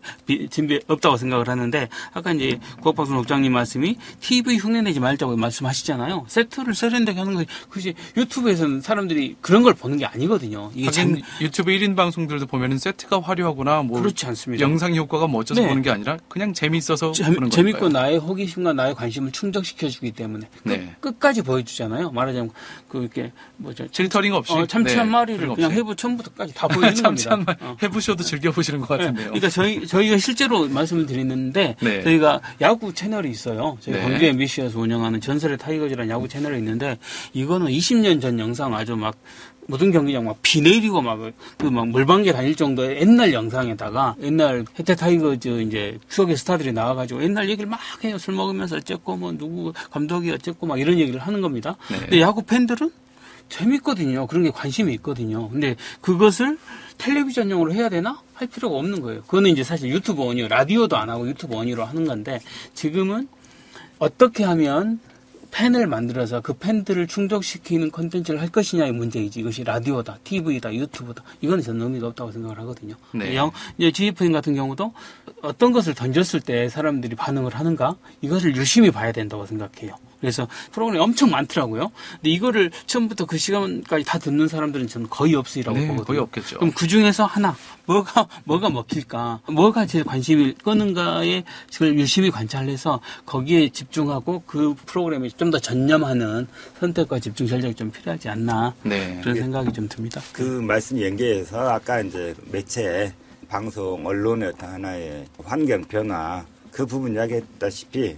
진배 없다고 생각을 하는데 아까 이제 국악방송 국장님 말씀이 TV 흉내내지 말자고 말씀하시잖아요. 세트를 세련되게 하는 것이 그것이 유튜브에서는 사람들이 그런 걸 보는 게 아니거든요. 이게 하긴 유튜브 1인 방송들도 보면은 세트가 화려하거나 뭐 그렇지 않습니다. 영상 효과가 멋져서 네. 보는 게 아니라 그냥 재미있어서 보는 재밌고 거니까요. 나의 호기심과 나의 관심을 충족시켜주기 때문에 네. 끝까지 보여주잖아요. 말하자면 그렇게 뭐죠 질터링 없이 참치한 네, 마리를 그런 그냥 없이. 해부 처음부터까지 다 보여주는 참치한 겁니다. 말 해보셔도 즐겨보시는 것 같은데요. 그러니까 저희가 실제로 말씀을 드리는데 네. 저희가 야구 채널이 있어요. 저희 네. 광주 MBC에서 운영하는 전설의 타이거즈라는 야구 채널이 있는데 이거는 20년 전 영상 아주 막 모든 경기장 막 비 내리고 막 물방개 다닐 정도의 옛날 영상에다가 옛날 혜태 타이거즈 이제 추억의 스타들이 나와가지고 옛날 얘기를 막 해요. 술 먹으면서 어쨌고 뭐 누구 감독이 어쨌고 막 이런 얘기를 하는 겁니다. 네. 근데 야구 팬들은 재밌거든요. 그런 게 관심이 있거든요. 근데 그것을 텔레비전용으로 해야 되나? 할 필요가 없는 거예요. 그거는 이제 사실 유튜브 원이요. 라디오도 안 하고 유튜브 원이로 하는 건데 지금은 어떻게 하면 팬을 만들어서 그 팬들을 충족시키는 콘텐츠를 할 것이냐의 문제이지. 이것이 라디오다, TV다, 유튜브다. 이거는 저는 의미가 없다고 생각을 하거든요. 네. 이제 GFN 같은 경우도 어떤 것을 던졌을 때 사람들이 반응을 하는가? 이것을 유심히 봐야 된다고 생각해요. 그래서 프로그램이 엄청 많더라고요. 근데 이거를 처음부터 그 시간까지 다 듣는 사람들은 저는 거의 없으리라고 네, 보거든요. 거의 없겠죠. 그럼 그 중에서 하나, 뭐가 먹힐까? 뭐가 제일 관심을 끄는가에 그걸 유심히 관찰해서 거기에 집중하고 그 프로그램에 좀 더 전념하는 선택과 집중 전략이 좀 필요하지 않나. 네. 그런 생각이 좀 듭니다. 그 말씀 연계해서 아까 이제 매체, 방송, 언론의 어떤 하나의 환경 변화 그 부분 이야기했다시피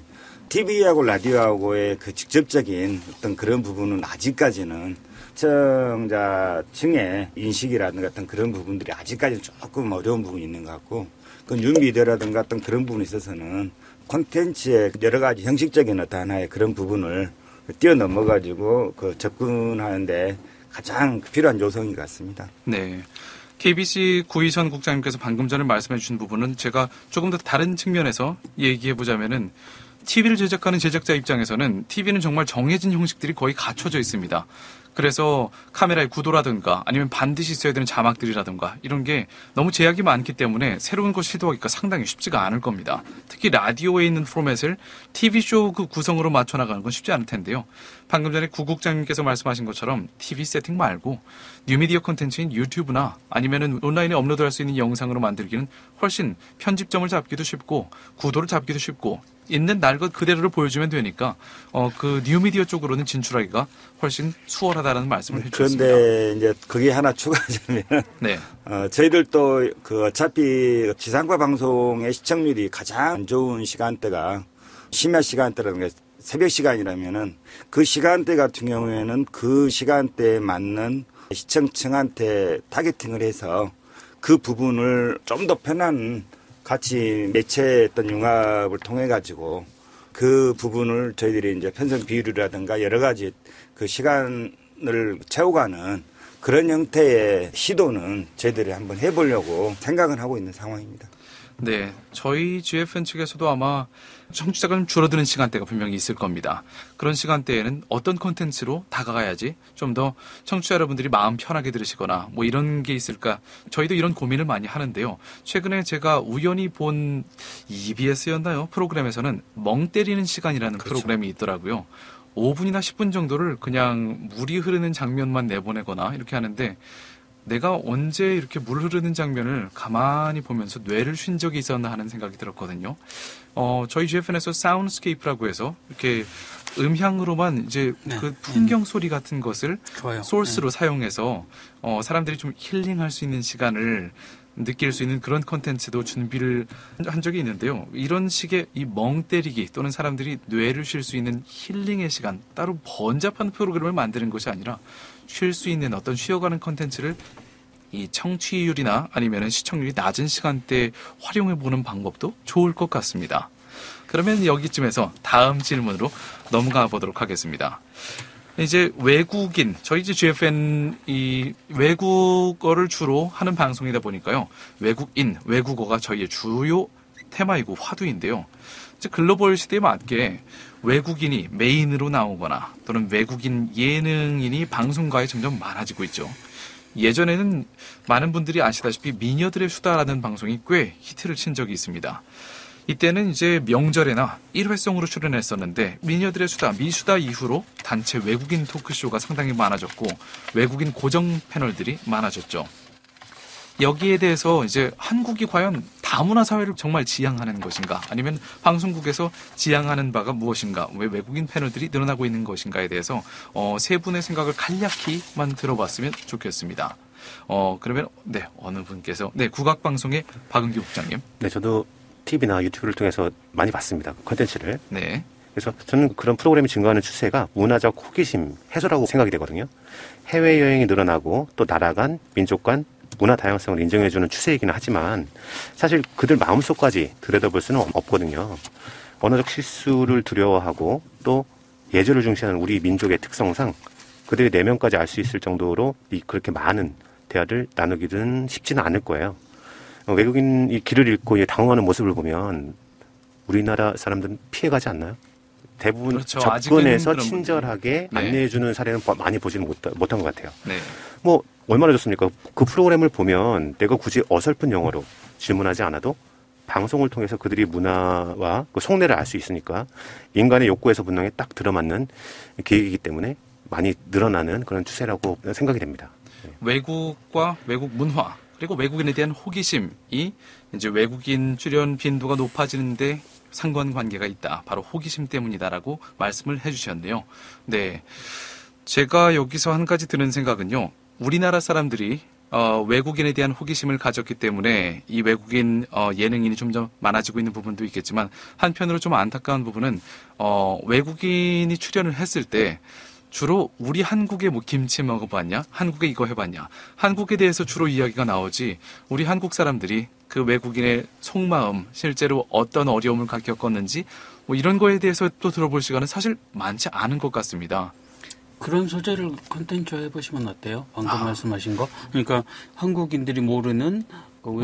TV하고 라디오하고의 그 직접적인 어떤 그런 부분은 아직까지는 시청자층의 인식이라든가 어떤 그런 부분들이 아직까지는 조금 어려운 부분이 있는 것 같고 그 뉴미디어라든가 어떤 그런 부분에 있어서는 콘텐츠의 여러 가지 형식적인 어떤 하나의 그런 부분을 뛰어넘어가지고 그 접근하는데 가장 필요한 요소인 것 같습니다. 네. KBC 구희선 국장님께서 방금 전에 말씀해 주신 부분은 제가 조금 더 다른 측면에서 얘기해 보자면은 TV를 제작하는 제작자 입장에서는 TV는 정말 정해진 형식들이 거의 갖춰져 있습니다. 그래서 카메라의 구도라든가 아니면 반드시 있어야 되는 자막들이라든가 이런 게 너무 제약이 많기 때문에 새로운 것 시도하기가 상당히 쉽지가 않을 겁니다. 특히 라디오에 있는 포맷을 TV쇼 그 구성으로 맞춰나가는 건 쉽지 않을 텐데요. 방금 전에 구 국장님께서 말씀하신 것처럼 TV 세팅 말고 뉴미디어 콘텐츠인 유튜브나 아니면은 온라인에 업로드할 수 있는 영상으로 만들기는 훨씬 편집점을 잡기도 쉽고 구도를 잡기도 쉽고 있는 날 것 그대로를 보여주면 되니까 그 뉴미디어 쪽으로는 진출하기가 훨씬 수월하다는 말씀을 해주셨습니다. 그런데 이제 그게 하나 추가하자면 네. 저희들도 그 어차피 지상파 방송의 시청률이 가장 안 좋은 시간대가 심야 시간대라는 게 새벽 시간이라면은 그 시간대 같은 경우에는 그 시간대에 맞는 시청층한테 타겟팅을 해서 그 부분을 좀 더 편한 같이 매체의 어떤 융합을 통해 가지고 그 부분을 저희들이 이제 편성 비율이라든가 여러 가지 그 시간을 채워가는 그런 형태의 시도는 저희들이 한번 해보려고 생각을 하고 있는 상황입니다. 네, 저희 GFN 측에서도 아마 청취자가 좀 줄어드는 시간대가 분명히 있을 겁니다. 그런 시간대에는 어떤 콘텐츠로 다가가야지 좀 더 청취자 여러분들이 마음 편하게 들으시거나 뭐 이런 게 있을까 저희도 이런 고민을 많이 하는데요. 최근에 제가 우연히 본 EBS였나요? 프로그램에서는 멍 때리는 시간이라는 그렇죠. 프로그램이 있더라고요. 5분이나 10분 정도를 그냥 물이 흐르는 장면만 내보내거나 이렇게 하는데 내가 언제 이렇게 물 흐르는 장면을 가만히 보면서 뇌를 쉰 적이 있었나 하는 생각이 들었거든요. 저희 GFN에서 사운드스케이프라고 해서 이렇게 음향으로만 이제 네. 그 풍경 소리 같은 것을 좋아요. 소스로 사용해서 사람들이 좀 힐링할 수 있는 시간을 느낄 수 있는 그런 콘텐츠도 준비를 한 적이 있는데요. 이런 식의 이 멍 때리기 또는 사람들이 뇌를 쉴 수 있는 힐링의 시간, 따로 번잡한 프로그램을 만드는 것이 아니라 쉴 수 있는 어떤 쉬어가는 콘텐츠를 이 청취율이나 아니면 시청률이 낮은 시간대에 활용해 보는 방법도 좋을 것 같습니다. 그러면 여기쯤에서 다음 질문으로 넘어가 보도록 하겠습니다. 이제 외국인, 저희 이제 GFN 이 외국어를 주로 하는 방송이다 보니까요. 외국인, 외국어가 저희의 주요 테마이고 화두인데요. 이제 글로벌 시대에 맞게 외국인이 메인으로 나오거나 또는 외국인 예능인이 방송가에 점점 많아지고 있죠. 예전에는 많은 분들이 아시다시피 미녀들의 수다라는 방송이 꽤 히트를 친 적이 있습니다. 이때는 이제 명절에나 일회성으로 출연했었는데 미녀들의 수다, 미수다 이후로 단체 외국인 토크쇼가 상당히 많아졌고 외국인 고정 패널들이 많아졌죠. 여기에 대해서 이제 한국이 과연 다문화 사회를 정말 지향하는 것인가 아니면 방송국에서 지향하는 바가 무엇인가 왜 외국인 패널들이 늘어나고 있는 것인가에 대해서 세 분의 생각을 간략히만 들어봤으면 좋겠습니다. 그러면 네 어느 분께서 네 국악방송의 박은규 국장님. 네, 저도 TV나 유튜브를 통해서 많이 봤습니다. 콘텐츠를. 네. 그래서 저는 그런 프로그램이 증가하는 추세가 문화적 호기심 해소라고 생각이 되거든요. 해외여행이 늘어나고 또 나라 간, 민족 간 문화 다양성을 인정해주는 추세이기는 하지만 사실 그들 마음속까지 들여다볼 수는 없거든요. 언어적 실수를 두려워하고 또 예절을 중시하는 우리 민족의 특성상 그들의 내면까지 알 수 있을 정도로 그렇게 많은 대화를 나누기는 쉽지는 않을 거예요. 외국인이 길을 잃고 당황하는 모습을 보면 우리나라 사람들은 피해가지 않나요? 대부분 그렇죠. 접근해서 아직은 친절하게 네. 안내해주는 사례는 많이 보지는 못한 것 같아요. 네. 뭐 얼마나 좋습니까? 그 프로그램을 보면 내가 굳이 어설픈 영어로 질문하지 않아도 방송을 통해서 그들이 문화와 그 속내를 알 수 있으니까 인간의 욕구에서 본능에 딱 들어맞는 계획이기 때문에 많이 늘어나는 그런 추세라고 생각이 됩니다. 외국과 외국 문화 그리고 외국인에 대한 호기심이 이제 외국인 출연 빈도가 높아지는데 상관관계가 있다. 바로 호기심 때문이다라고 말씀을 해주셨는데요. 네, 제가 여기서 한 가지 드는 생각은요. 우리나라 사람들이 외국인에 대한 호기심을 가졌기 때문에 이 외국인 예능인이 좀 더 많아지고 있는 부분도 있겠지만 한편으로 좀 안타까운 부분은 외국인이 출연을 했을 때 주로 우리 한국에 뭐 김치 먹어봤냐? 한국에 이거 해봤냐? 한국에 대해서 주로 이야기가 나오지 우리 한국 사람들이 그 외국인의 속마음 실제로 어떤 어려움을 겪었는지 뭐 이런 거에 대해서 또 들어볼 시간은 사실 많지 않은 것 같습니다. 그런 소재를 콘텐츠 해보시면 어때요? 방금 말씀하신 거. 그러니까 한국인들이 모르는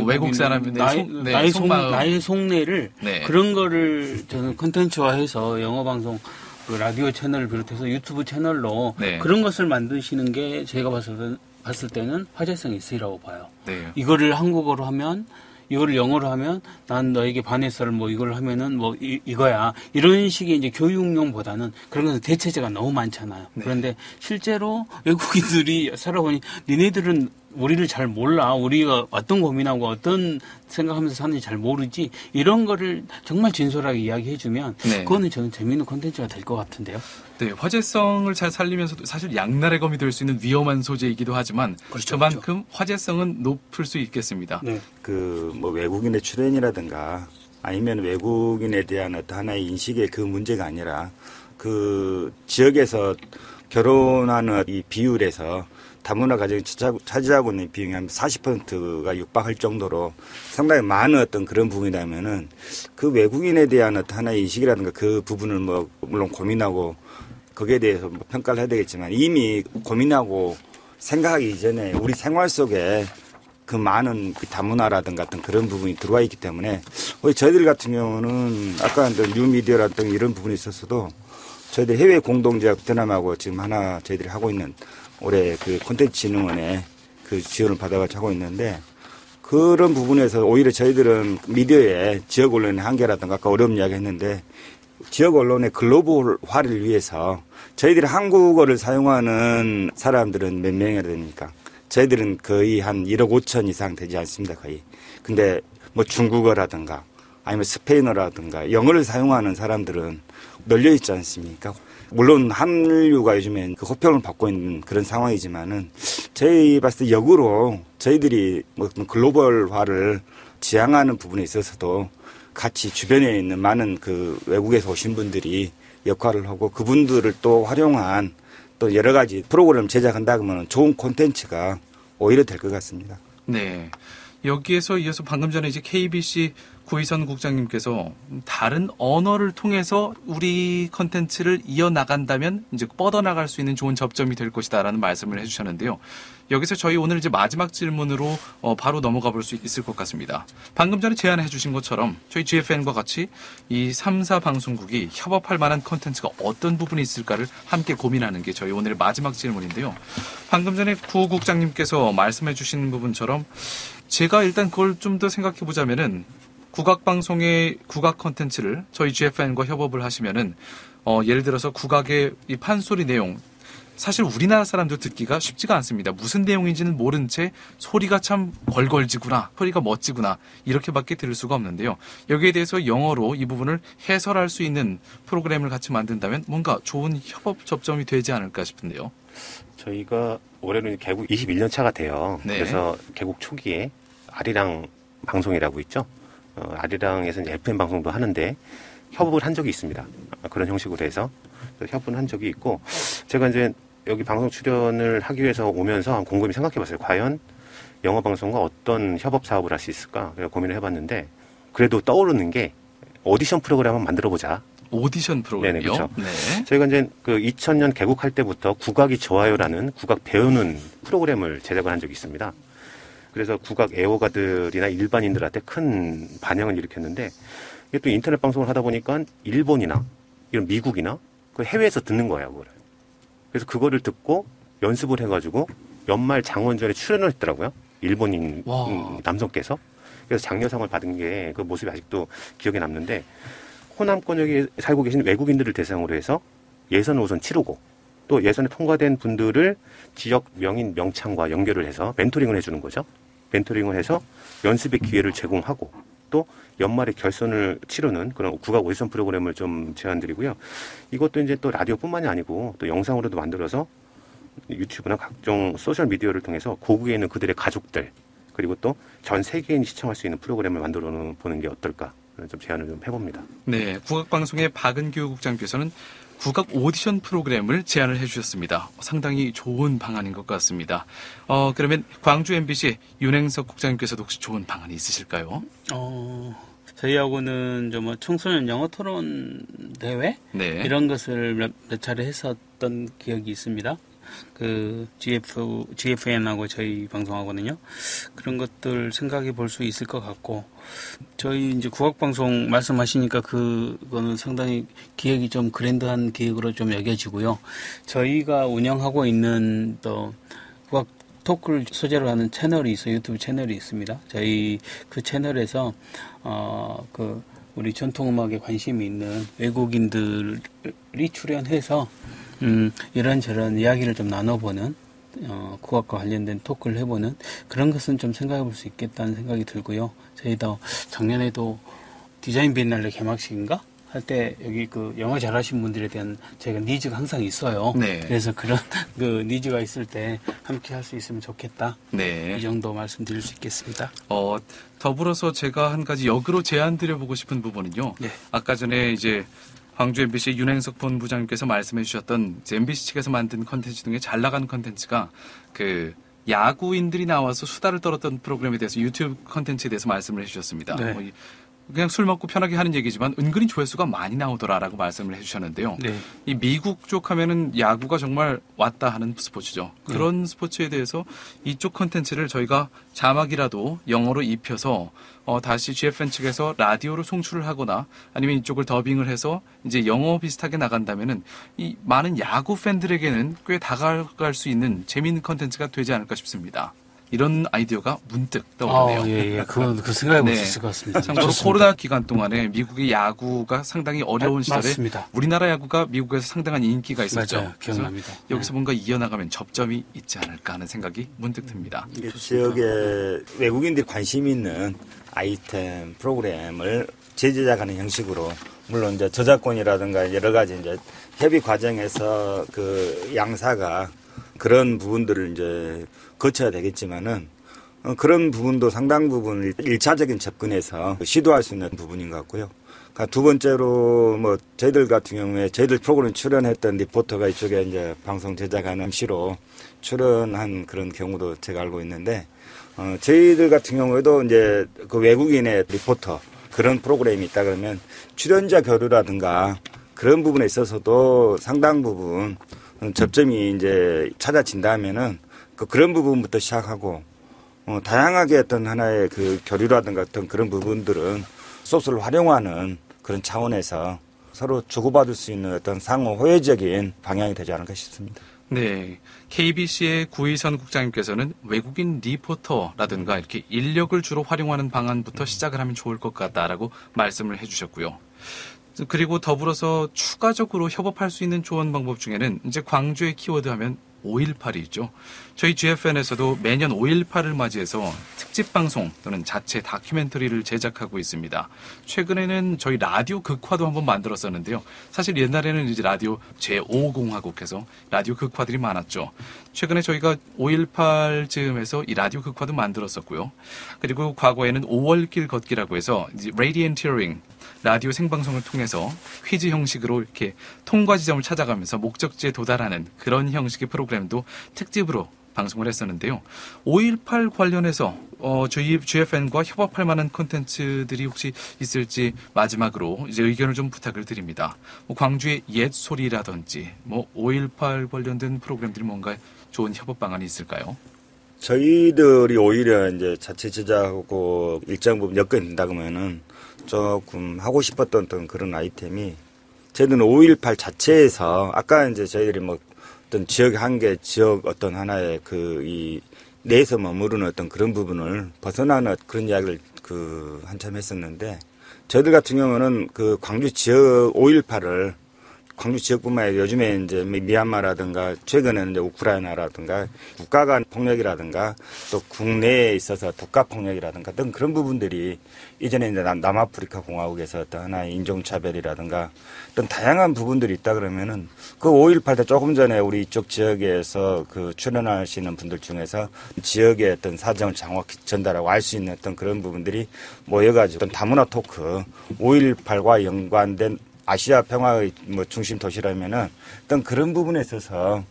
외국 사람의 나의 속내를 네. 그런 거를 저는 콘텐츠화해서 영어 방송 그 라디오 채널을 비롯해서 유튜브 채널로 네. 그런 것을 만드시는 게 제가 봤을 때는 화제성이 있으리라고 봐요. 네. 이거를 한국어로 하면 이거를 영어로 하면 난 너에게 반했어를 뭐 이걸 하면은 뭐 이거야 이런 식의 이제 교육용보다는 그런 것은 대체제가 너무 많잖아요. 네. 그런데 실제로 외국인들이 살아보니 니네들은 우리를 잘 몰라. 우리가 어떤 고민하고 어떤 생각하면서 사는지 잘 모르지. 이런 거를 정말 진솔하게 이야기해주면 네. 그거는 저는 재미있는 콘텐츠가 될 것 같은데요. 네, 화제성을 잘 살리면서도 사실 양날의 검이 될 수 있는 위험한 소재이기도 하지만 그렇죠, 그만큼 화제성은 높을 수 있겠습니다. 네. 뭐 외국인의 출연이라든가 아니면 외국인에 대한 어떤 하나의 인식의 그 문제가 아니라 그 지역에서 결혼하는 이 비율에서 다문화 가정이 차지하고 있는 비용이 한 40%가 육박할 정도로 상당히 많은 어떤 그런 부분이라면은 그 외국인에 대한 어떤 하나의 인식이라든가 그 부분을 뭐 물론 고민하고 거기에 대해서 뭐 평가를 해야 되겠지만 이미 고민하고 생각하기 이전에 우리 생활 속에 그 많은 그 다문화라든가 어떤 그런 부분이 들어와 있기 때문에 저희들 같은 경우는 아까 뉴미디어라든가 이런 부분이 있었어도 저희들 해외 공동제약 베트남하고 지금 하나 저희들이 하고 있는 올해 그 콘텐츠 진흥원에 그 지원을 받아가지고 하고 있는데 그런 부분에서 오히려 저희들은 미디어의 지역 언론의 한계라든가 아까 어려운 이야기 했는데 지역 언론의 글로벌화를 위해서 저희들이 한국어를 사용하는 사람들은 몇 명이나 됩니까? 저희들은 거의 한 1억 5천 이상 되지 않습니다, 거의. 근데 뭐 중국어라든가 아니면 스페인어라든가 영어를 사용하는 사람들은 널려 있지 않습니까? 물론 한류가 요즘엔 그 호평을 받고 있는 그런 상황이지만은 저희 봤을 때 역으로 저희들이 뭐 글로벌화를 지향하는 부분에 있어서도 같이 주변에 있는 많은 그 외국에서 오신 분들이 역할을 하고 그분들을 또 활용한 또 여러 가지 프로그램을 제작한다 그러면 좋은 콘텐츠가 오히려 될 것 같습니다. 네. 여기에서 이어서 방금 전에 이제 KBC 구희선 국장님께서 다른 언어를 통해서 우리 컨텐츠를 이어나간다면 이제 뻗어나갈 수 있는 좋은 접점이 될 것이다라는 말씀을 해주셨는데요. 여기서 저희 오늘 이제 마지막 질문으로 바로 넘어가 볼 수 있을 것 같습니다. 방금 전에 제안해 주신 것처럼 저희 GFN과 같이 이 3사 방송국이 협업할 만한 컨텐츠가 어떤 부분이 있을까를 함께 고민하는 게 저희 오늘의 마지막 질문인데요. 방금 전에 구 국장님께서 말씀해 주신 부분처럼 제가 일단 그걸 좀 더 생각해 보자면은 국악방송의 국악 컨텐츠를 저희 GFN과 협업을 하시면은 예를 들어서 국악의 이 판소리 내용 사실 우리나라 사람도 듣기가 쉽지가 않습니다. 무슨 내용인지는 모른 채 소리가 참 걸걸지구나, 소리가 멋지구나 이렇게밖에 들을 수가 없는데요. 여기에 대해서 영어로 이 부분을 해설할 수 있는 프로그램을 같이 만든다면 뭔가 좋은 협업 접점이 되지 않을까 싶은데요. 저희가 올해는 개국 21년 차가 돼요. 네. 그래서 개국 초기에 아리랑 방송이라고 있죠. 아리랑에서 이제 FM 방송도 하는데 협업을 한 적이 있습니다. 그런 형식으로 해서 협업을 한 적이 있고 제가 이제 여기 방송 출연을 하기 위해서 오면서 곰곰이 생각해봤어요. 과연 영어 방송과 어떤 협업 사업을 할 수 있을까? 고민을 해봤는데 그래도 떠오르는 게 오디션 프로그램 한번 만들어보자. 오디션 프로그램이요? 네네, 그렇죠. 네. 저희가 이제 그 2000년 개국할 때부터 국악이 좋아요라는 국악 배우는 프로그램을 제작을 한 적이 있습니다. 그래서 국악 애호가들이나 일반인들한테 큰 반향을 일으켰는데 이게 또 인터넷 방송을 하다 보니까 일본이나 이런 미국이나 그 해외에서 듣는 거예요, 그거를. 그래서 그거를 듣고 연습을 해가지고 연말 장원전에 출연을 했더라고요. 일본인 남성께서. 그래서 장려상을 받은 게 그 모습이 아직도 기억에 남는데 호남권역에 살고 계신 외국인들을 대상으로 해서 예선을 우선 치르고 또 예선에 통과된 분들을 지역 명인 명창과 연결을 해서 멘토링을 해주는 거죠. 멘토링을 해서 연습의 기회를 제공하고 또 연말에 결선을 치르는 그런 국악 오디션 프로그램을 좀 제안드리고요. 이것도 이제 또 라디오뿐만이 아니고 또 영상으로도 만들어서 유튜브나 각종 소셜 미디어를 통해서 고국에 있는 그들의 가족들 그리고 또 전 세계인이 시청할 수 있는 프로그램을 만들어 보는 게 어떨까 좀 제안을 좀 해봅니다. 네, 국악방송의 박은규 국장께서는 국악 오디션 프로그램을 제안을 해주셨습니다. 상당히 좋은 방안인 것 같습니다. 그러면 광주 MBC 윤행석 국장님께서도 혹시 좋은 방안이 있으실까요? 저희하고는 좀 뭐 청소년 영어 토론 대회 네. 이런 것을 몇 차례 했었던 기억이 있습니다. 그 GFN하고 저희 방송하거든요. 그런 것들 생각해 볼 수 있을 것 같고 저희 이제 국악방송 말씀하시니까 그거는 상당히 기획이 좀 그랜드한 기획으로 좀 여겨지고요. 저희가 운영하고 있는 또 국악 토크를 소재로 하는 채널이 있어요. 유튜브 채널이 있습니다. 저희 그 채널에서 우리 전통음악에 관심이 있는 외국인들이 출연해서 이런저런 이야기를 좀 나눠보는 국악과 관련된 토크를 해보는 그런 것은 좀 생각해 볼 수 있겠다는 생각이 들고요. 저희도 작년에도 디자인 비엔날레 개막식인가? 할 때 여기 그 영어 잘하시는 분들에 대한 제가 니즈가 항상 있어요. 네. 그래서 그런 그 니즈가 있을 때 함께 할 수 있으면 좋겠다. 네. 이 정도 말씀드릴 수 있겠습니다. 더불어서 제가 한 가지 역으로 제안 드려보고 싶은 부분은요. 네. 아까 전에 이제 광주 MBC 윤행석 본부장님께서 말씀해 주셨던 MBC 측에서 만든 컨텐츠 중에 잘 나간 컨텐츠가 그 야구인들이 나와서 수다를 떨었던 프로그램에 대해서 유튜브 컨텐츠에 대해서 말씀을 해주셨습니다. 네. 그냥 술 먹고 편하게 하는 얘기지만 은근히 조회수가 많이 나오더라라고 말씀을 해주셨는데요. 네. 이 미국 쪽 하면은 야구가 정말 왔다 하는 스포츠죠. 그런 스포츠에 대해서 이쪽 컨텐츠를 저희가 자막이라도 영어로 입혀서 다시 GFN 측에서 라디오로 송출을 하거나 아니면 이쪽을 더빙을 해서 이제 영어 비슷하게 나간다면은 이 많은 야구 팬들에게는 꽤 다가갈 수 있는 재미있는 컨텐츠가 되지 않을까 싶습니다. 이런 아이디어가 문득 떠오르네요. 예. 그 생각해 볼 수 네. 있을 것 같습니다. 참고로 좋습니다. 코로나 기간 동안에 미국의 야구가 상당히 어려운 시절에 맞습니다. 우리나라 야구가 미국에서 상당한 인기가 있었죠. 맞아요. 그래서 기억납니다. 여기서 뭔가 이어나가면 접점이 있지 않을까 하는 생각이 문득 듭니다. 이게 지역에 외국인들이 관심 있는 아이템 프로그램을 재제작하는 형식으로 물론 이제 저작권이라든가 여러 가지 이제 협의 과정에서 그 양사가 그런 부분들을 이제 거쳐야 되겠지만은 그런 부분도 상당 부분 1차적인 접근에서 시도할 수 있는 부분인 것 같고요. 그러니까 두 번째로 뭐 저희들 같은 경우에 저희들 프로그램 출연했던 리포터가 이쪽에 이제 방송 제작하는 MC로 출연한 그런 경우도 제가 알고 있는데 저희들 같은 경우에도 이제 그 외국인의 리포터 그런 프로그램이 있다 그러면 출연자 교류라든가 그런 부분에 있어서도 상당 부분 접점이 이제 찾아진다면은 그런 부분부터 시작하고 다양하게 어떤 하나의 그 교류라든가 어떤 그런 부분들은 소스를 활용하는 그런 차원에서 서로 주고받을 수 있는 어떤 상호 호혜적인 방향이 되지 않을까 싶습니다. 네, KBC의 구희선 국장님께서는 외국인 리포터라든가 이렇게 인력을 주로 활용하는 방안부터 시작을 하면 좋을 것 같다라고 말씀을 해주셨고요. 그리고 더불어서 추가적으로 협업할 수 있는 좋은 방법 중에는 이제 광주의 키워드 하면 5.18이 있죠. 저희 GFN에서도 매년 5.18을 맞이해서 특집 방송 또는 자체 다큐멘터리를 제작하고 있습니다. 최근에는 저희 라디오 극화도 한번 만들었었는데요. 사실 옛날에는 이제 라디오 제5공화국에서 라디오 극화들이 많았죠. 최근에 저희가 5.18 즈음에서 이 라디오 극화도 만들었었고요. 그리고 과거에는 5월길 걷기라고 해서 이제 레디엔티어링 라디오 생방송을 통해서 퀴즈 형식으로 이렇게 통과 지점을 찾아가면서 목적지에 도달하는 그런 형식의 프로그램도 특집으로 방송을 했었는데요. 5.18 관련해서 저희 GFN과 협업할 만한 콘텐츠들이 혹시 있을지 마지막으로 이제 의견을 좀 부탁을 드립니다. 뭐 광주의 옛 소리라든지 뭐 5.18 관련된 프로그램들이 뭔가 좋은 협업 방안이 있을까요? 저희들이 오히려 이제 자체 제작하고 일정 부분 엮여 있다 그러면은 조금 하고 싶었던 어떤 그런 아이템이 저희들은 5.18 자체에서 아까 이제 저희들이 뭐 어떤 지역 한계, 지역 어떤 하나의 그 이 내에서 머무르는 어떤 그런 부분을 벗어나는 그런 이야기를 그 한참 했었는데 저희들 같은 경우는 그 광주 지역 5.18을 광주 지역뿐만 아니라 요즘에 이제 미얀마라든가 최근에는 이제 우크라이나라든가 국가 간 폭력이라든가 또 국내에 있어서 독가 폭력이라든가 어떤 그런 부분들이 이전에 이제 남아프리카 공화국에서 어떤 하나의 인종차별이라든가 어떤 다양한 부분들이 있다 그러면은 그 5.18 때 조금 전에 우리 이쪽 지역에서 그 출연하시는 분들 중에서 지역의 어떤 사정을 정확히 전달하고 알 수 있는 어떤 그런 부분들이 모여가지고 어떤 다문화 토크 5.18과 연관된 아시아 평화의 뭐 중심 도시라면은 어떤 그런 부분에 있어서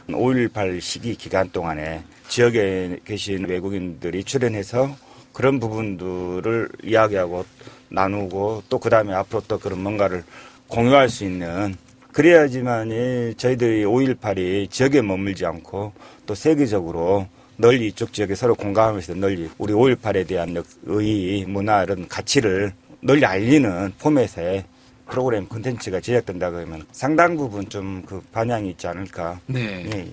5.18 시기 기간 동안에 지역에 계신 외국인들이 출연해서 그런 부분들을 이야기하고 나누고 또 그 다음에 앞으로 또 그런 뭔가를 공유할 수 있는 그래야지만이 저희들이 5.18이 지역에 머물지 않고 또 세계적으로 널리 이쪽 지역에 서로 공감하면서 널리 우리 5.18에 대한 의의, 문화 이런 가치를 널리 알리는 포맷의 프로그램 콘텐츠가 제작된다 그러면 상당 부분 좀 그 반향이 있지 않을까. 네. 예.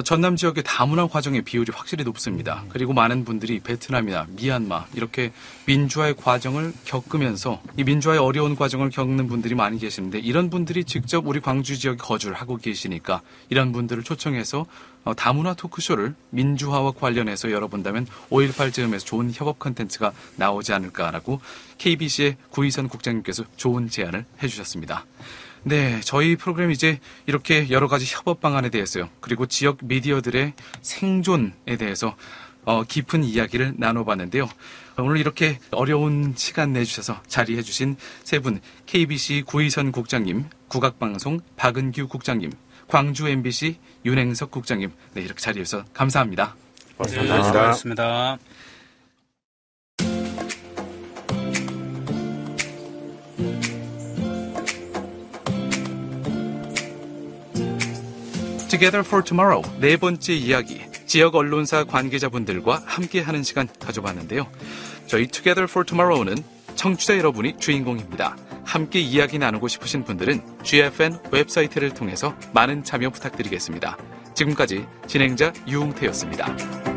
전남 지역의 다문화 과정의 비율이 확실히 높습니다. 그리고 많은 분들이 베트남이나 미얀마 이렇게 민주화의 과정을 겪으면서 이 민주화의 어려운 과정을 겪는 분들이 많이 계시는데 이런 분들이 직접 우리 광주 지역에 거주를 하고 계시니까 이런 분들을 초청해서 다문화 토크쇼를 민주화와 관련해서 열어본다면 5.18 즈음에서 좋은 협업 콘텐츠가 나오지 않을까라고 KBC의 구희선 국장님께서 좋은 제안을 해주셨습니다. 네, 저희 프로그램 이제 이렇게 여러 가지 협업 방안에 대해서요. 그리고 지역 미디어들의 생존에 대해서 깊은 이야기를 나눠봤는데요. 오늘 이렇게 어려운 시간 내주셔서 자리해주신 세 분, KBC 구희선 국장님, 국악방송 박은규 국장님, 광주 MBC 윤행석 국장님, 네, 이렇게 자리해서 감사합니다. 감사합니다. 수고하셨습니다. Together for Tomorrow 네 번째 이야기, 지역 언론사 관계자분들과 함께하는 시간 가져봤는데요. 저희 Together for Tomorrow는 청취자 여러분이 주인공입니다. 함께 이야기 나누고 싶으신 분들은 GFN 웹사이트를 통해서 많은 참여 부탁드리겠습니다. 지금까지 진행자 유웅태였습니다.